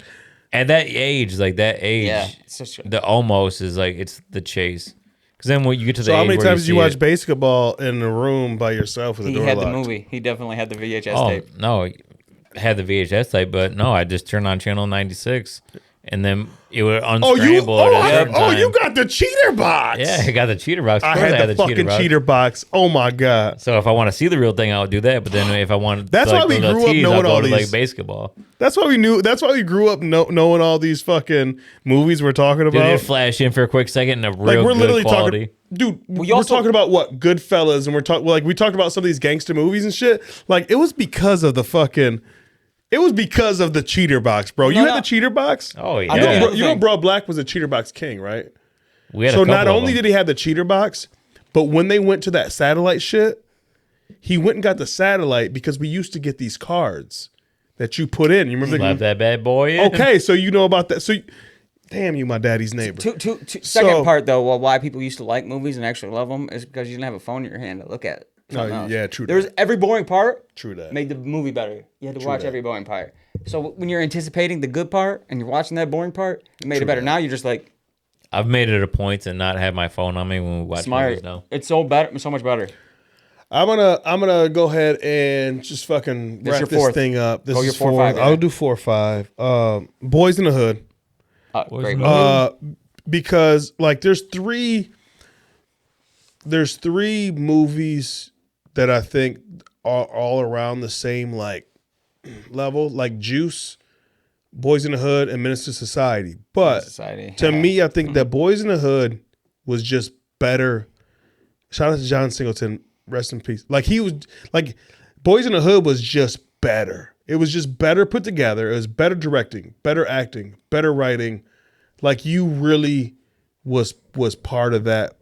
at that age, yeah, it's just, the almost is like it's the chase. Because then when you get to the So age how many where times did you see watch it- basketball in a room by yourself with the he door had locked? the movie. He definitely had the VHS Oh tape. no, I had the VHS tape, but no, I just turned on channel 96, and then it would unscramble at a certain time. you got the cheater box. Yeah, I got the cheater box. Of I course had the fucking cheater box. Oh my god. So if I want to see the real thing, I would do that. But then if I want, That's like, why we the grew up tease, knowing I'll go all to like these. basketball. That's why we knew. That's why we grew up knowing all these fucking movies we're talking Dude, about. it flash in for a quick second and a Like real we're good literally quality. talking, dude. We We're also- talking about what Goodfellas, and we're talking like we talked about some of these gangster movies and shit. Like it was because of the fucking. It was because of the cheater box, bro. You No, had no. the cheater box. Oh I know, yeah, bro. You know, bro, Black was a cheater box king, right? we had So a couple not of only them. did he have the cheater box, but when they went to that satellite shit, he went and got the satellite because we used to get these cards that you put in. You remember? slap that bad boy in. Okay, so you know about that. So, damn you, my daddy's neighbor. Second So- part though, well, why people used to like movies and actually love them is because you didn't have a phone in your hand to look at. Something else. yeah, true There was that. every boring part. True that. Made the movie better. You had to watch that. every boring part. So when you're anticipating the good part and you're watching that boring part, it made it better. Now you're just like I've made it a point to not have my phone on me when we watch smart. movies now. It's so better, so much better. I'm gonna go ahead and just fucking This wrap your this fourth. thing up. This Go is your 4 or 5, I'll yeah. do 4 or 5. Boys in the Hood. Great in movie. the Because like there's three movies that I think are all around the same like level, like Juice, Boys in the Hood, and Menace to Society. But Society. to me, I think that Boys in the Hood was just better. Shout out to John Singleton, rest in peace. Like he was like Boys in the Hood was just better. It was just better put together. It was better directing, better acting, better writing. Like you really was part of that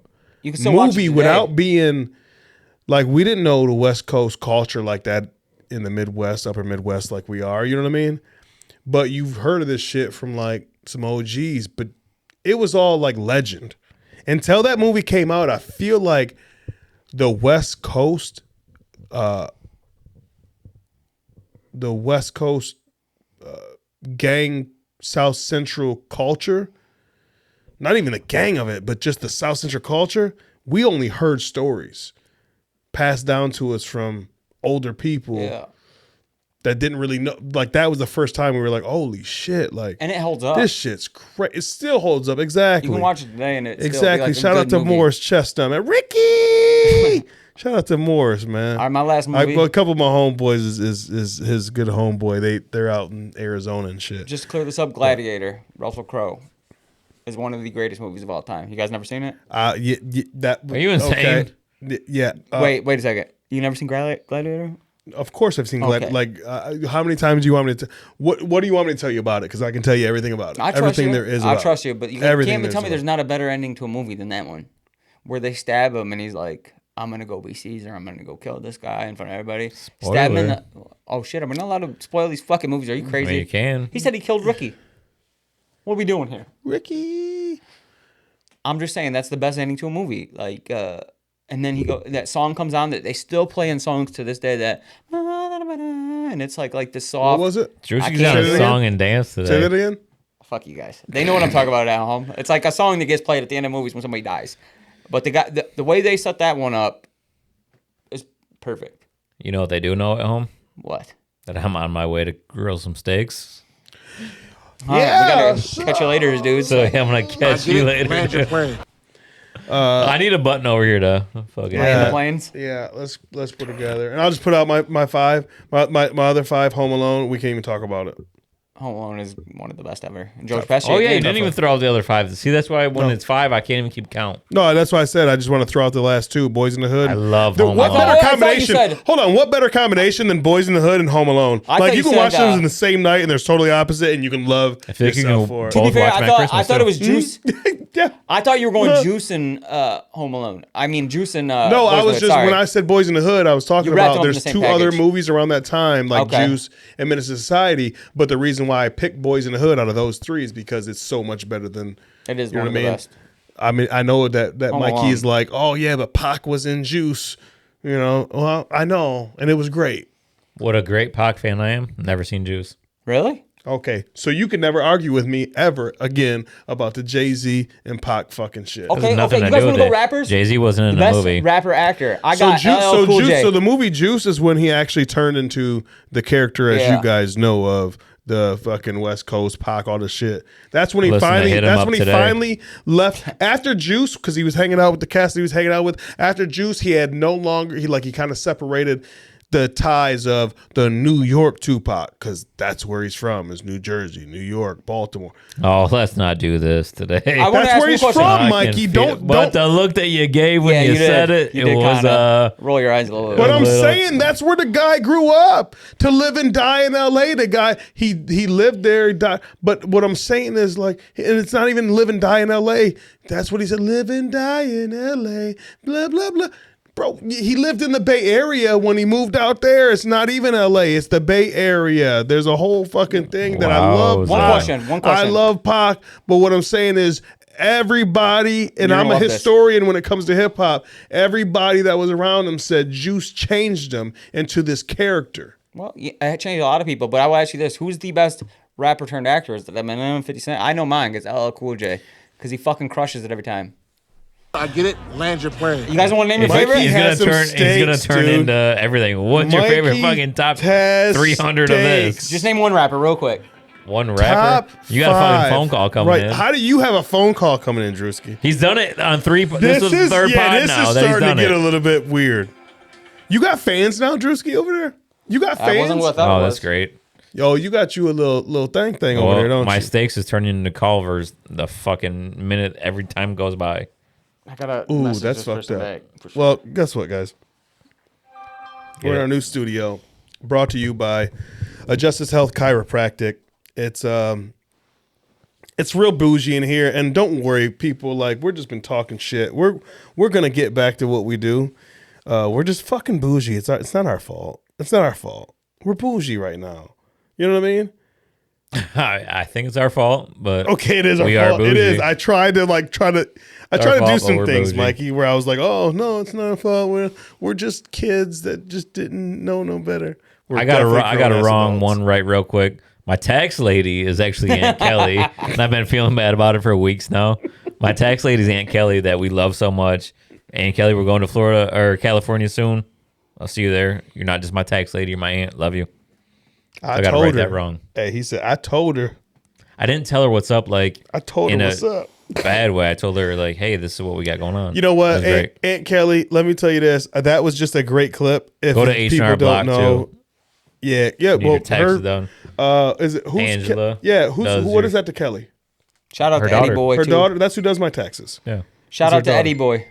You can still watch it movie today. without being like we didn't know the West Coast culture like that in the Midwest, upper Midwest like we are, you know what I mean? But you've heard of this shit from like some OGs, but it was all like legend. Until that movie came out, I feel like the West Coast gang South Central culture, not even the gang of it, but just the South Central culture, we only heard stories passed down to us from older people Yeah. that didn't really know. Like that was the first time we were like, holy shit, like And it holds up. this shit's crazy. It still holds up. Exactly. You can watch it today and it Exactly. Still Shout be like a out to good movie. Morris Chestnut. Ricky! Shout out to Morris, man. All right, my last movie. A couple of my homeboys is his good homeboy. They're out in Arizona and shit. Just to clear this up, Gladiator, Russell Crowe, is one of the greatest movies of all time. You guys never seen it? That Are you insane? Yeah. Wait a second. You never seen Gladiator? Of course I've seen Okay. how many times do you want me to what do you want me to tell you about it? Because I can tell you everything about it. I trust Everything you. there is I about it. trust you, but you Everything can't even tell me there's there's not a better ending to a movie than that one, where they stab him and he's like, "I'm gonna go be Caesar. I'm gonna go kill this guy in front of everybody." Stab him in the. Oh shit! Are we not allowed to spoil these fucking movies? Are you I crazy? mean, you can. He said he killed Ricky. What are we doing here? Ricky. I'm just saying that's the best ending to a movie. Like, and then that song comes on that they still play in songs to this day. That and it's like this soft. What was it? Drew I should can't get on say a it song and dance Say today. that again. Fuck you guys. They know what I'm talking about at home. It's like a song that gets played at the end of movies when somebody dies. But the way they set that one up is perfect. You know what they do know at home? What? That I'm on my way to grill some steaks. All right, we gotta catch you later, dudes. So yeah, I'm gonna catch you later. I need a button over here to fucking. Land the planes. Yeah, let's put together, and I'll just put out my 5, my other 5. Home Alone. We can't even talk about it. Home Alone is one of the best ever. And George Pesci. Oh yeah, you again. didn't even throw out the other 5. See, that's why when it's 5, I can't even keep count. No, that's why I said I just want to throw out the last 2. Boys in the Hood. I love The- Home what Alone. better Oh, I thought you combination? said- Hold on, what better combination than Boys in the Hood and Home Alone? I Like thought you you can watch said, those in the same night, and they're totally opposite, and you can love I feel like you yourself can for it. To be both fair, watch I my thought Christmas it too. was Juice. Yeah. I thought you were going Huh. Juice and Home Alone. I mean Juice and No, Boys I in was the just Hood, when sorry. I said Boys in the Hood, I was talking You wrapped about them in there's the 2 same other package. movies around that time, like Okay. Juice and Menace to Society. But the reason why I picked Boys in the Hood out of those 3 is because it's so much better than. It is You know one of what I the mean? best. I mean, I know that Home Mikey Alone. is like, oh yeah, but Pac was in Juice. You know, well, I know, and it was great. What a great Pac fan I am. Never seen Juice. Really? Okay, so you can never argue with me ever again about the Jay-Z and Pac fucking shit. Okay, Nothing you to guys do want with to go it. rappers? Jay-Z wasn't in the Best movie. rapper actor. I So, got LL Cool J. So the movie Juice is when he actually turned into the character as Yeah. you guys know of, the fucking West Coast Pac, all the shit. That's when he Listen to finally. Hit 'Em That's Up when he Today. finally left after Juice, because he was hanging out with the cast that he was hanging out with. After Juice, he had no longer. He kind of separated the ties of the New York Tupac, because that's where he's from, is New Jersey, New York, Baltimore. Oh, let's not do this today. I wanna That's ask where you a he's question. from, I Mikey. can feel Don't. it. But the look that you gave when you said it, You it did was kinda roll your eyes a little bit. But I'm little- saying that's where the guy grew up, to live and die in LA. The guy, he lived there, he died. But what I'm saying is, like, and it's not even live and die in LA. That's what he said, live and die in LA, blah, blah, blah. Bro, he lived in the Bay Area when he moved out there. It's not even LA, it's the Bay Area. There's a whole fucking thing that I love. One Pac. question. I love Pac, but what I'm saying is, everybody, and You're I'm gonna a love this. historian when it comes to hip hop, everybody that was around him said Juice changed him into this character. Well, I changed a lot of people, but I will ask you this: who's the best rapper turned actor? Is it Eminem, 50 Cent? I know mine. It's LL Cool J, because he fucking crushes it every time. I get it. Land your plane. You guys want to name your Mikey favorite? He's has gonna some turn. He's gonna steaks, turn dude. into everything. What's your favorite Mikey fucking top has 300 of steaks. this? Just name one rapper real quick. One rapper. Top You got a five. fucking phone call coming right. in. How do you have a phone call coming in, Drewski? He's done it on 3. This was the third pod this now is that he's starting done to get it. a little bit weird. You got fans now, Drewski, over there? You got I fans? wasn't what I thought it Oh, was. that's great. Yo, you got you a little thing over there, don't my you? steaks is turning into Culver's the fucking minute every time goes by. I gotta Ooh, message that's this fucked person up. back, for sure. Well, guess what, guys? We're in Yeah. our new studio, brought to you by a Justice Health Chiropractic. It's real bougie in here, and don't worry, people. Like, we're just been talking shit. We're gonna get back to what we do. We're just fucking bougie. It's not our fault. It's not our fault. We're bougie right now. You know what I mean? I think it's our fault, but Okay, it is our we are fault. It is. bougie. I tried to Our do fault, but some we're things, bougie. Mikey, where I was like, oh no, it's not our fault. We're just kids that just didn't know no better. We're I got definitely a grown-ass wrong adults. one right real quick. My tax lady is actually Aunt Kelly, and I've been feeling bad about it for weeks now. My tax lady's Aunt Kelly that we love so much. Aunt Kelly, we're going to Florida or California soon. I'll see you there. You're not just my tax lady, you're my aunt. Love you. I gotta told write her. that wrong. Hey, he said, I told her. I didn't tell her what's up, like I told her in what's a up. bad way. I told her like, hey, this is what we got going on. You know what, That was great. Aunt Kelly? Let me tell you this. That was just a great clip. If Go to people H&R don't Block, know, too. yeah. Need Well, your taxes her. done. Is it who's Angela who's does what your- is that to Kelly? Shout out Her to Eddie daughter. Boy, Her too. daughter. That's who does my taxes. Yeah. Shout her out to daughter. Eddie Boy,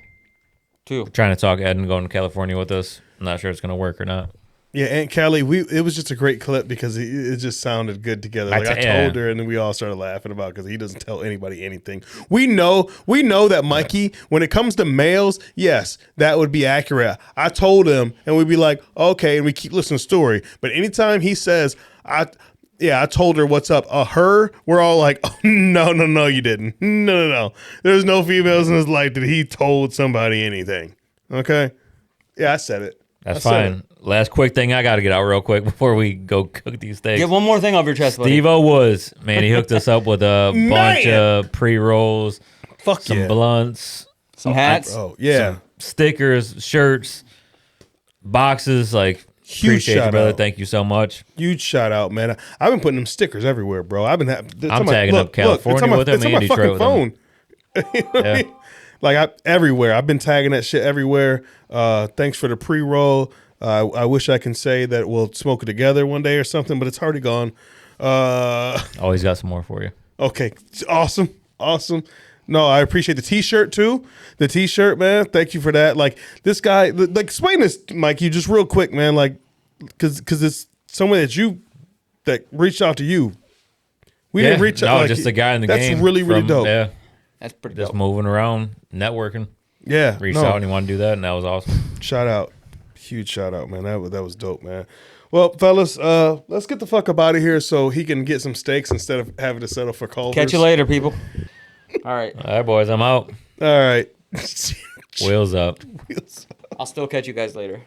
too. Trying to talk Ed and going to California with us. I'm not sure it's gonna work or not. Yeah, Aunt Kelly. It was just a great clip because it just sounded good together. Like I yeah. told her, and then we all started laughing about because he doesn't tell anybody anything. We know that Mikey, when it comes to males, yes, that would be accurate. I told him, and we'd be like, okay, and we keep listening to the story. But anytime he says, I told her what's up. Her, we're all like, oh, no, you didn't. No. There's no females in his life that he told somebody anything. Okay? Yeah, I said it. That's I said fine. Last quick thing I got to get out real quick before we go cook these steaks. Get one more thing off your chest, buddy. Steve-O Woods, man, he hooked us up with a bunch Man. of pre-rolls, Fuck some yeah. blunts, Some hats. Oh, yeah. stickers, shirts, boxes. Like, Huge appreciate you, shout brother. out. Thank you so much. Huge shout out, man. I've been putting them stickers everywhere, bro. I've been I'm tagging up California with them It's on my and fucking Detroit with phone. You know what I Yeah. mean? Like everywhere. I've been tagging that shit everywhere. Thanks for the pre-roll. I wish I can say that we'll smoke it together one day or something, but it's already gone. Always got some more for you. Okay, awesome. No, I appreciate the T-shirt too. The T-shirt, man. Thank you for that. Like this guy, like explain this, Mike. You just real quick, man. Like, because it's someone that reached out to you. We didn't reach out. No, like, just a guy in the that's game. That's really dope. Yeah, That's pretty just dope. moving around, networking. Yeah, Reached out and he wanted to do that, and that was awesome. Shout out, huge shout out, man. That was dope, man. Well, fellas, let's get the fuck up out of here so he can get some steaks instead of having to settle for Culver's. Catch you later, people. All right. All right, boys, I'm out. All right. Wheels up. Wheels up. I'll still catch you guys later.